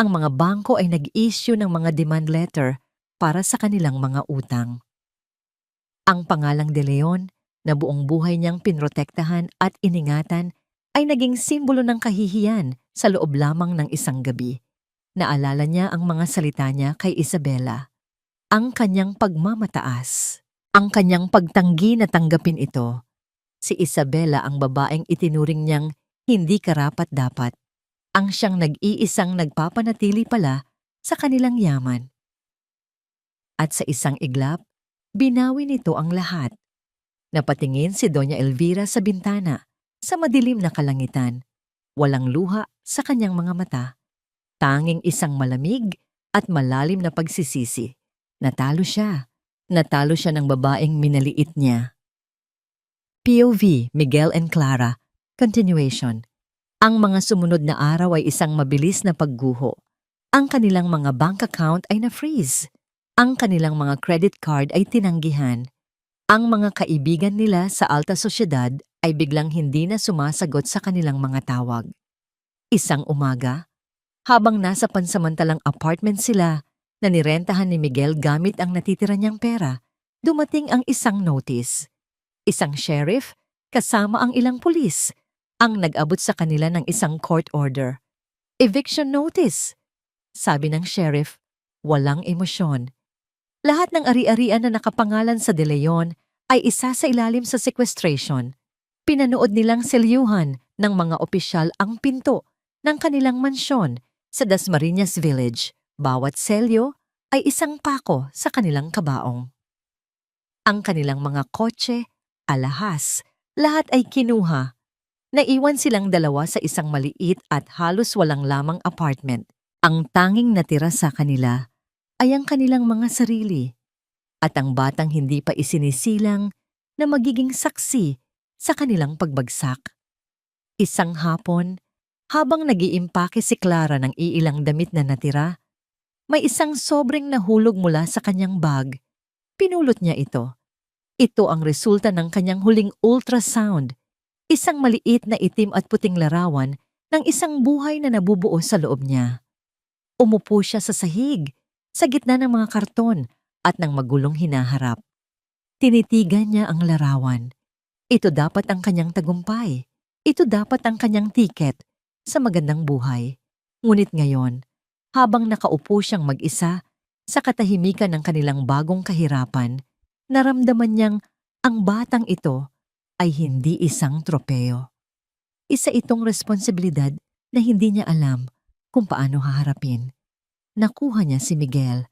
Ang mga bangko ay nag-issue ng mga demand letter para sa kanilang mga utang. Ang pangalang De Leon na buong buhay niyang pinrotektahan at iningatan ay naging simbolo ng kahihiyan sa loob lamang ng isang gabi. Naalala niya ang mga salita niya kay Isabela. Ang kanyang pagmamataas. Ang kanyang pagtanggi na tanggapin ito. Si Isabela ang babaeng itinuring niyang hindi karapat-dapat. Ang siyang nag-iisang nagpapanatili pala sa kanilang yaman. At sa isang iglap, binawi nito ang lahat. Napatingin si Doña Elvira sa bintana, sa madilim na kalangitan. Walang luha sa kanyang mga mata. Tanging isang malamig at malalim na pagsisisi. Natalo siya. Natalo siya ng babaeng minaliit niya. POV, Miguel and Clara. Continuation. Ang mga sumunod na araw ay isang mabilis na pagguho. Ang kanilang mga bank account ay na-freeze. Ang kanilang mga credit card ay tinanggihan. Ang mga kaibigan nila sa alta sosyedad ay biglang hindi na sumasagot sa kanilang mga tawag. Isang umaga, habang nasa pansamantalang apartment sila na nirentahan ni Miguel gamit ang natitira niyang pera, dumating ang isang notice. Isang sheriff kasama ang ilang pulis ang nag-abot sa kanila ng isang court order. Eviction notice. Sabi ng sheriff, walang emosyon. Lahat ng ari-arian na nakapangalan sa De Leon ay isa sa ilalim sa sequestration. Pinanood nilang selyuhan ng mga opisyal ang pinto ng kanilang mansyon sa Dasmariñas Village. Bawat selyo ay isang pako sa kanilang kabaong. Ang kanilang mga kotse, alahas, lahat ay kinuha. Naiwan silang dalawa sa isang maliit at halos walang lamang apartment. Ang tanging natira sa kanila ay ang kanilang mga sarili at ang batang hindi pa isinisilang na magiging saksi sa kanilang pagbagsak. Isang hapon, habang nag-iimpake si Clara ng iilang damit na natira, may isang sobreng nahulog mula sa kanyang bag. Pinulot niya ito. Ito ang resulta ng kanyang huling ultrasound, isang maliit na itim at puting larawan ng isang buhay na nabubuo sa loob niya. Umupo siya sa sahig, sa gitna ng mga karton at ng magulong hinaharap. Tinitigan niya ang larawan. Ito dapat ang kanyang tagumpay. Ito dapat ang kanyang tiket sa magandang buhay. Ngunit ngayon, habang nakaupo siyang mag-isa sa katahimikan ng kanilang bagong kahirapan, naramdaman niyang ang batang ito ay hindi isang tropeo. Isa itong responsibilidad na hindi niya alam kung paano haharapin. Nakuha niya si Miguel,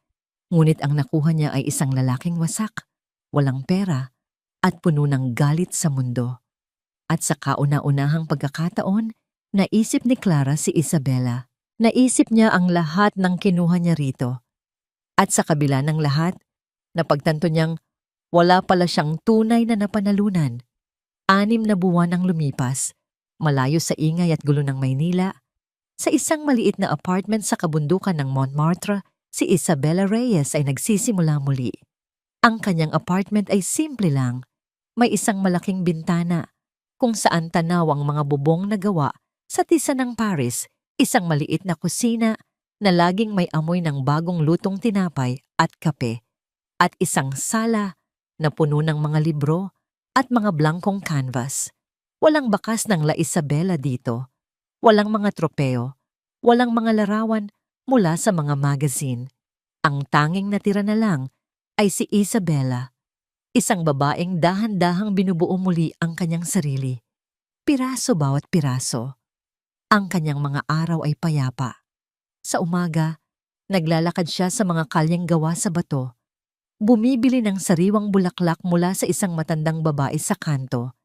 ngunit ang nakuha niya ay isang lalaking wasak, walang pera, at puno ng galit sa mundo. At sa kauna-unahang pagkakataon, naisip ni Clara si Isabela. Naisip niya ang lahat ng kinuha niya rito. At sa kabila ng lahat, napagtanto niyang wala pala siyang tunay na napanalunan. 6 na buwan ang lumipas, malayo sa ingay at gulo ng Maynila. Sa isang maliit na apartment sa kabundukan ng Montmartre, si Isabela Reyes ay nagsisimula muli. Ang kanyang apartment ay simple lang. May isang malaking bintana kung saan tanaw ang mga bubong na gawa sa tisa ng Paris, isang maliit na kusina na laging may amoy ng bagong lutong tinapay at kape, at isang sala na puno ng mga libro at mga blankong canvas. Walang bakas ng La Isabela dito. Walang mga tropeo. Walang mga larawan mula sa mga magazine. Ang tanging natira na lang ay si Isabela, isang babaeng dahan-dahang binubuo muli ang kanyang sarili. Piraso bawat piraso. Ang kanyang mga araw ay payapa. Sa umaga, naglalakad siya sa mga kalyeng gawa sa bato. Bumibili ng sariwang bulaklak mula sa isang matandang babae sa kanto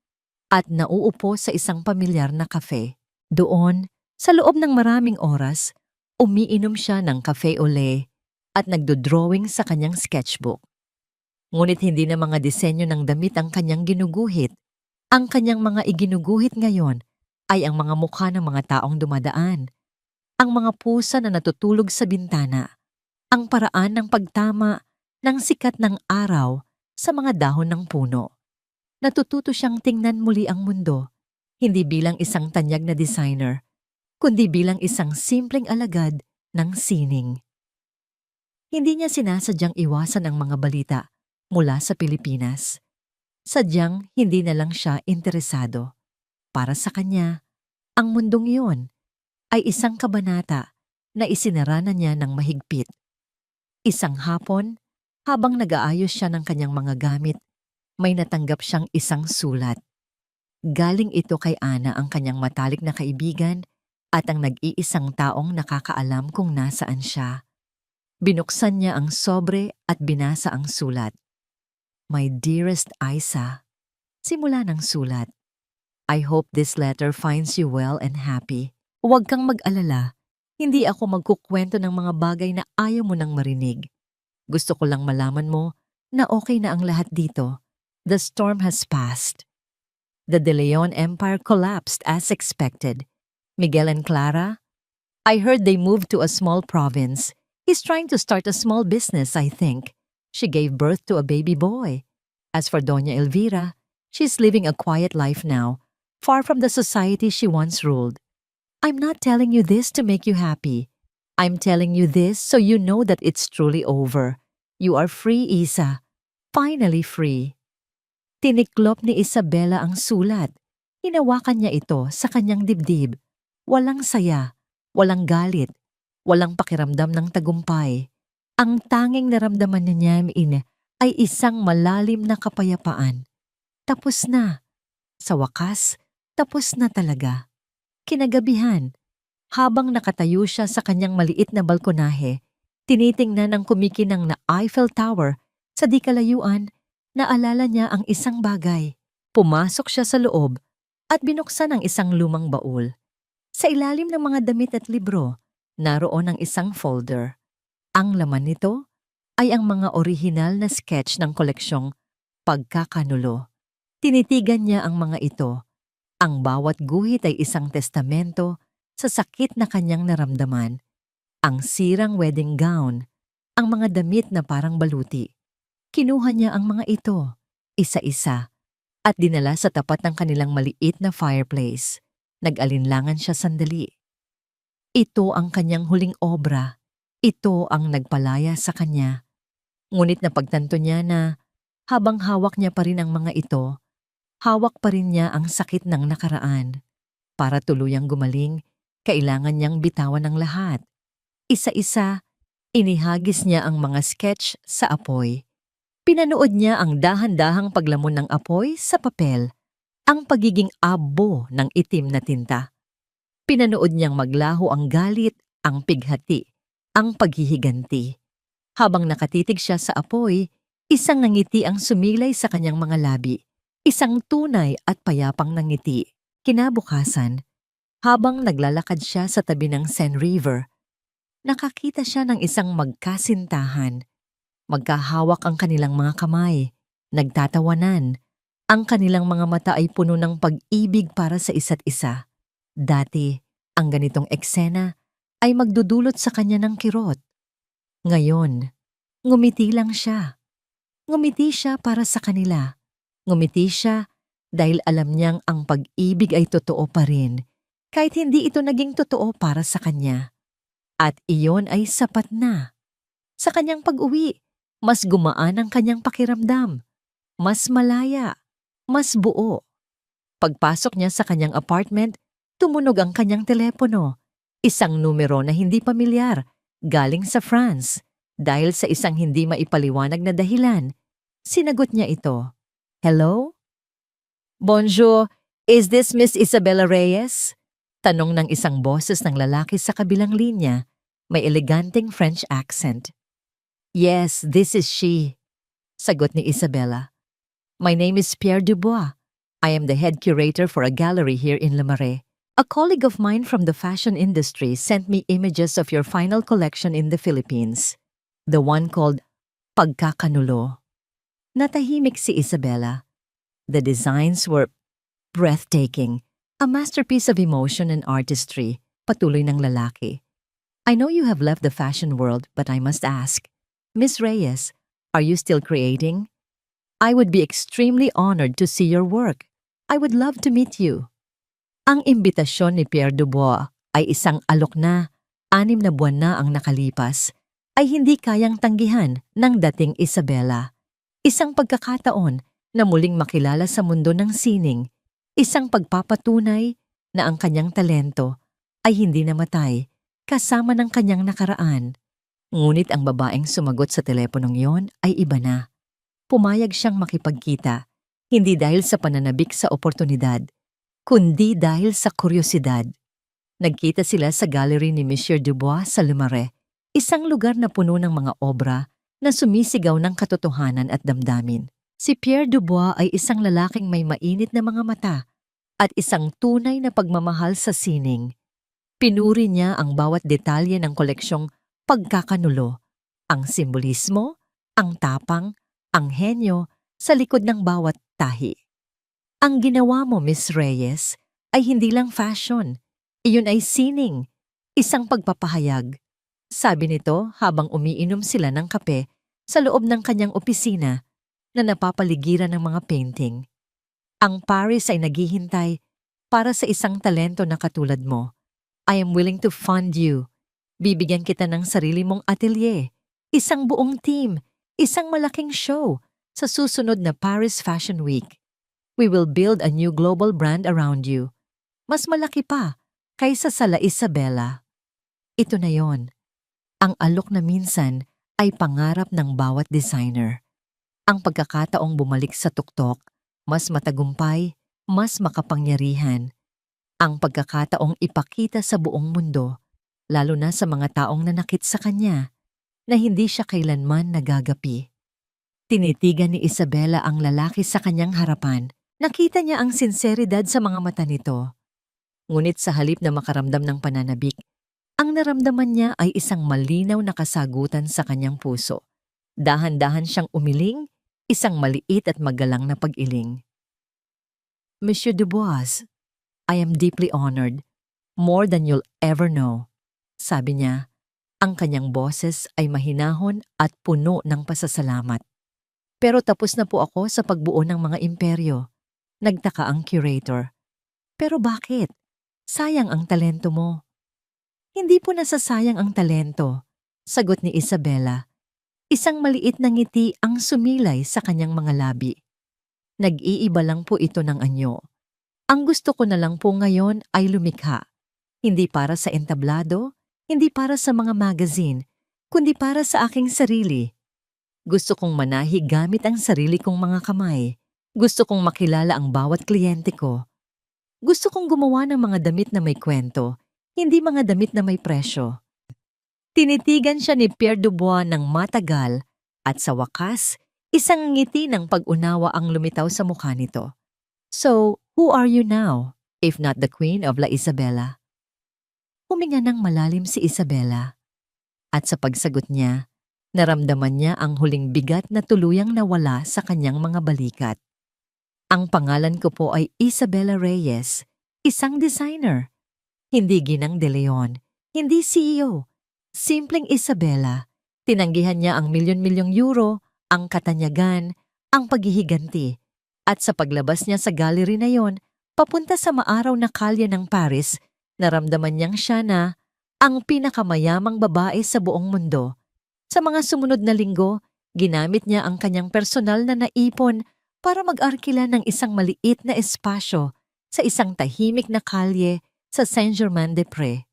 at nauupo sa isang pamilyar na kafe. Doon, sa loob ng maraming oras, umiinom siya ng cafe au lait at nagdodrawing sa kanyang sketchbook. Ngunit hindi na mga disenyo ng damit ang kanyang ginuguhit. Ang kanyang mga iginuguhit ngayon ay ang mga mukha ng mga taong dumadaan, ang mga pusa na natutulog sa bintana, ang paraan ng pagtama ng sikat ng araw sa mga dahon ng puno. Natututo siyang tingnan muli ang mundo, hindi bilang isang tanyag na designer, kundi bilang isang simpleng alagad ng sining. Hindi niya sinasadyang iwasan ang mga balita mula sa Pilipinas. Sadyang hindi na lang siya interesado. Para sa kanya, ang mundong iyon ay isang kabanata na isinara na niya ng mahigpit. Isang hapon, habang nag-aayos siya ng kanyang mga gamit, may natanggap siyang isang sulat. Galing ito kay Ana, ang kanyang matalik na kaibigan at ang nag-iisang taong nakakaalam kung nasaan siya. Binuksan niya ang sobre at binasa ang sulat. My dearest Isa, simula ng sulat. I hope this letter finds you well and happy. Huwag kang mag-alala, hindi ako magkukwento ng mga bagay na ayaw mo nang marinig. Gusto ko lang malaman mo na okay na ang lahat dito. The storm has passed. The De Leon Empire collapsed as expected. Miguel and Clara? I heard they moved to a small province. He's trying to start a small business, I think. She gave birth to a baby boy. As for Doña Elvira, she's living a quiet life now, far from the society she once ruled. I'm not telling you this to make you happy. I'm telling you this so you know that it's truly over. You are free, Isa. Finally free. Tiniklop ni Isabela ang sulat. Hinawakan niya ito sa kanyang dibdib. Walang saya, walang galit, walang pakiramdam ng tagumpay. Ang tanging naramdaman niya ay isang malalim na kapayapaan. Tapos na. Sa wakas, tapos na talaga. Kinagabihan, habang nakatayo siya sa kanyang maliit na balkonahe, tinitingnan ng kumikinang na Eiffel Tower sa di kalayuan, naalala niya ang isang bagay. Pumasok siya sa loob at binuksan ang isang lumang baul. Sa ilalim ng mga damit at libro, naroon ang isang folder. Ang laman nito ay ang mga orihinal na sketch ng koleksyong Pagkakanulo. Tinitigan niya ang mga ito. Ang bawat guhit ay isang testamento sa sakit na kanyang naramdaman. Ang sirang wedding gown, ang mga damit na parang baluti. Kinuha niya ang mga ito, isa-isa, at dinala sa tapat ng kanilang maliit na fireplace. Nag-alinlangan siya sandali. Ito ang kanyang huling obra. Ito ang nagpalaya sa kanya. Ngunit napagtanto niya na habang hawak niya pa rin ang mga ito, hawak pa rin niya ang sakit ng nakaraan. Para tuluyang gumaling, kailangan niyang bitawan ang lahat. Isa-isa, inihagis niya ang mga sketch sa apoy. Pinanood niya ang dahan-dahang paglamon ng apoy sa papel, ang pagiging abo ng itim na tinta. Pinanood niyang maglaho ang galit, ang pighati, ang paghihiganti. Habang nakatitig siya sa apoy, isang ngiti ang sumilay sa kanyang mga labi. Isang tunay at payapang ngiti. Kinabukasan, habang naglalakad siya sa tabi ng Seine River, nakakita siya ng isang magkasintahan. Magkahawak ang kanilang mga kamay, nagtatawanan. Ang kanilang mga mata ay puno ng pag-ibig para sa isa't isa. Dati, ang ganitong eksena ay magdudulot sa kanya ng kirot. Ngayon, ngumiti lang siya. Ngumiti siya para sa kanila. Ngumiti siya dahil alam niyang ang pag-ibig ay totoo pa rin, kahit hindi ito naging totoo para sa kanya. At iyon ay sapat na. Sa kanyang pag-uwi, mas gumaan ang kanyang pakiramdam. Mas malaya, mas buo. Pagpasok niya sa kanyang apartment, tumunog ang kanyang telepono. Isang numero na hindi pamilyar, galing sa France. Dahil sa isang hindi maipaliwanag na dahilan, sinagot niya ito. Hello? Bonjour, is this Miss Isabella Reyes? Tanong ng isang boses ng lalaki sa kabilang linya, may eleganteng French accent. Yes, this is she. Sagot ni Isabella. My name is Pierre Dubois. I am the head curator for a gallery here in Le Marais. A colleague of mine from the fashion industry sent me images of your final collection in the Philippines. The one called Pagkakanulo. Natahimik si Isabella. The designs were breathtaking. A masterpiece of emotion and artistry, patuloy ng lalaki. I know you have left the fashion world, but I must ask, Miss Reyes, are you still creating? I would be extremely honored to see your work. I would love to meet you. Ang imbitasyon ni Pierre Dubois ay isang alok na, 6 na buwan na ang nakalipas, ay hindi kayang tanggihan ng dating Isabella. Isang pagkakataon na muling makilala sa mundo ng sining, isang pagpapatunay na ang kanyang talento ay hindi namatay kasama ng kanyang nakaraan. Ngunit ang babaeng sumagot sa teleponong yon ay iba na. Pumayag siyang makipagkita, hindi dahil sa pananabik sa oportunidad, kundi dahil sa kuryosidad. Nagkita sila sa gallery ni Monsieur Dubois sa Le Marais, isang lugar na puno ng mga obra na sumisigaw ng katotohanan at damdamin. Si Pierre Dubois ay isang lalaking may mainit na mga mata at isang tunay na pagmamahal sa sining. Pinuri niya ang bawat detalye ng koleksyong Pagkakanulo, ang simbolismo, ang tapang, ang henyo sa likod ng bawat tahi. Ang ginawa mo, Miss Reyes, ay hindi lang fashion. Iyon ay sining, isang pagpapahayag. Sabi nito habang umiinom sila ng kape sa loob ng kanyang opisina na napapaligiran ng mga painting. Ang Paris ay naghihintay para sa isang talento na katulad mo. I am willing to fund you. Bibigyan kita ng sarili mong atelier, isang buong team, isang malaking show sa susunod na Paris Fashion Week. We will build a new global brand around you. Mas malaki pa kaysa sa La Isabela. Ito na yon. Ang alok na minsan ay pangarap ng bawat designer. Ang pagkakataong bumalik sa tuktok, mas matagumpay, mas makapangyarihan. Ang pagkakataong ipakita sa buong mundo, lalo na sa mga taong nanakit sa kanya, na hindi siya kailanman nagagapi. Tinitigan ni Isabella ang lalaki sa kanyang harapan. Nakita niya ang sinseridad sa mga mata nito. Ngunit sa halip na makaramdam ng pananabik, ang naramdaman niya ay isang malinaw na kasagutan sa kanyang puso. Dahan-dahan siyang umiling, isang maliit at magalang na pag-iling. Monsieur Dubois, I am deeply honored, more than you'll ever know. Sabi niya, ang kanyang boses ay mahinahon at puno ng pasasalamat. Pero tapos na po ako sa pagbuo ng mga imperyo. Nagtaka ang curator. Pero bakit? Sayang ang talento mo. Hindi po nasasayang ang talento, sagot ni Isabella. Isang maliit na ngiti ang sumilay sa kanyang mga labi. Nag-iiba lang po ito ng anyo. Ang gusto ko na lang po ngayon ay lumikha. Hindi para sa entablado, hindi para sa mga magazine, kundi para sa aking sarili. Gusto kong manahi gamit ang sarili kong mga kamay. Gusto kong makilala ang bawat kliyente ko. Gusto kong gumawa ng mga damit na may kwento, hindi mga damit na may presyo. Tinitigan siya ni Pierre Dubois ng matagal at sa wakas, isang ngiti ng pag-unawa ang lumitaw sa mukha nito. So, who are you now, if not the Queen of La Isabela? Huminga ng malalim si Isabella. At sa pagsagot niya, naramdaman niya ang huling bigat na tuluyang nawala sa kanyang mga balikat. Ang pangalan ko po ay Isabella Reyes, isang designer. Hindi Ginang de Leon, hindi CEO. Simpleng Isabella. Tinanggihan niya ang milyon-milyong euro, ang katanyagan, ang paghihiganti. At sa paglabas niya sa gallery na yon, papunta sa maaraw na kalye ng Paris, naramdaman niyang siya na ang pinakamayamang babae sa buong mundo. Sa mga sumunod na linggo, ginamit niya ang kanyang personal na naipon para mag-arkila ng isang maliit na espasyo sa isang tahimik na kalye sa Saint-Germain-des-Prés.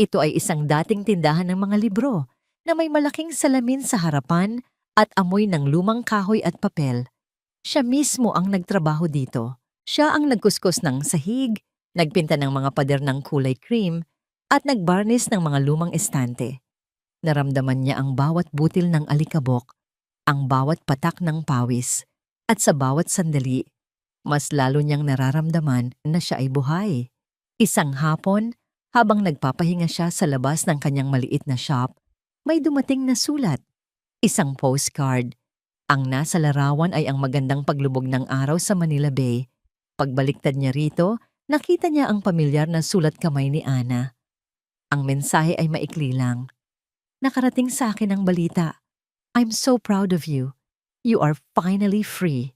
Ito ay isang dating tindahan ng mga libro na may malaking salamin sa harapan at amoy ng lumang kahoy at papel. Siya mismo ang nagtrabaho dito. Siya ang nagkuskus ng sahig, nagpinta ng mga pader ng kulay cream, at nagbarnis ng mga lumang estante. Naramdaman niya ang bawat butil ng alikabok, ang bawat patak ng pawis, at sa bawat sandali, mas lalo niyang nararamdaman na siya ay buhay. Isang hapon, habang nagpapahinga siya sa labas ng kanyang maliit na shop, may dumating na sulat. Isang postcard. Ang nasa larawan ay ang magandang paglubog ng araw sa Manila Bay. Pagbaliktad niya rito, nakita niya ang pamilyar na sulat kamay ni Ana. Ang mensahe ay maikli lang. Nakarating sa akin ang balita. I'm so proud of you. You are finally free.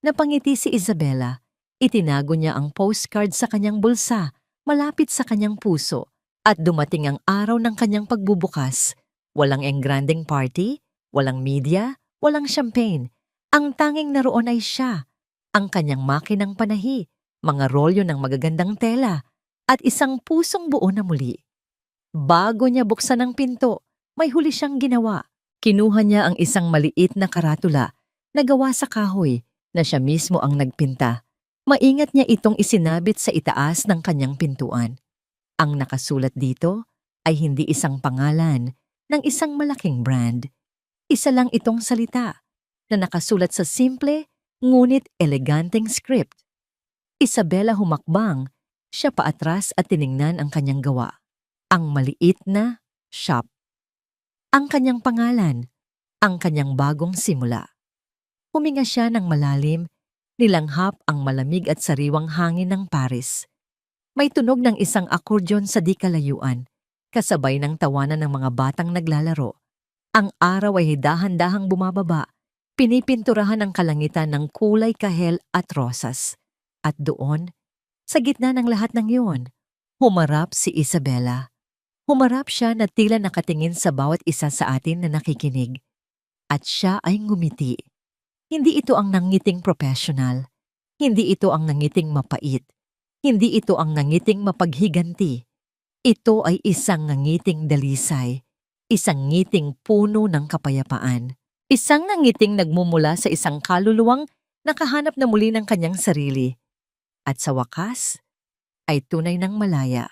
Napangiti si Isabela. Itinago niya ang postcard sa kanyang bulsa, malapit sa kanyang puso, at dumating ang araw ng kanyang pagbubukas. Walang engranding party, walang media, walang champagne. Ang tanging naroon ay siya, ang kanyang makinang panahi, mga rolyo ng magagandang tela, at isang pusong buo na muli. Bago niya buksan ang pinto, may huli siyang ginawa. Kinuha niya ang isang maliit na karatula na gawa sa kahoy na siya mismo ang nagpinta. Maingat niya itong isinabit sa itaas ng kanyang pintuan. Ang nakasulat dito ay hindi isang pangalan ng isang malaking brand. Isa lang itong salita na nakasulat sa simple ngunit eleganteng script. Isabela humakbang, siya paatras at tiningnan ang kanyang gawa. Ang maliit na shop. Ang kanyang pangalan, ang kanyang bagong simula. Huminga siya ng malalim, nilanghap ang malamig at sariwang hangin ng Paris. May tunog ng isang akordyon sa di kalayuan, kasabay ng tawanan ng mga batang naglalaro. Ang araw ay dahan-dahang bumababa, pinipinturahan ang kalangitan ng kulay kahel at rosas. At doon, sa gitna ng lahat ng iyon, humarap si Isabela. Humarap siya na tila nakatingin sa bawat isa sa atin na nakikinig. At siya ay ngumiti. Hindi ito ang nangiting professional. Hindi ito ang nangiting mapait. Hindi ito ang nangiting mapaghiganti. Ito ay isang nangiting dalisay. Isang ngiting puno ng kapayapaan. Isang nangiting nagmumula sa isang kaluluwang nakahanap na muli ng kanyang sarili. At sa wakas, ay tunay ng malaya.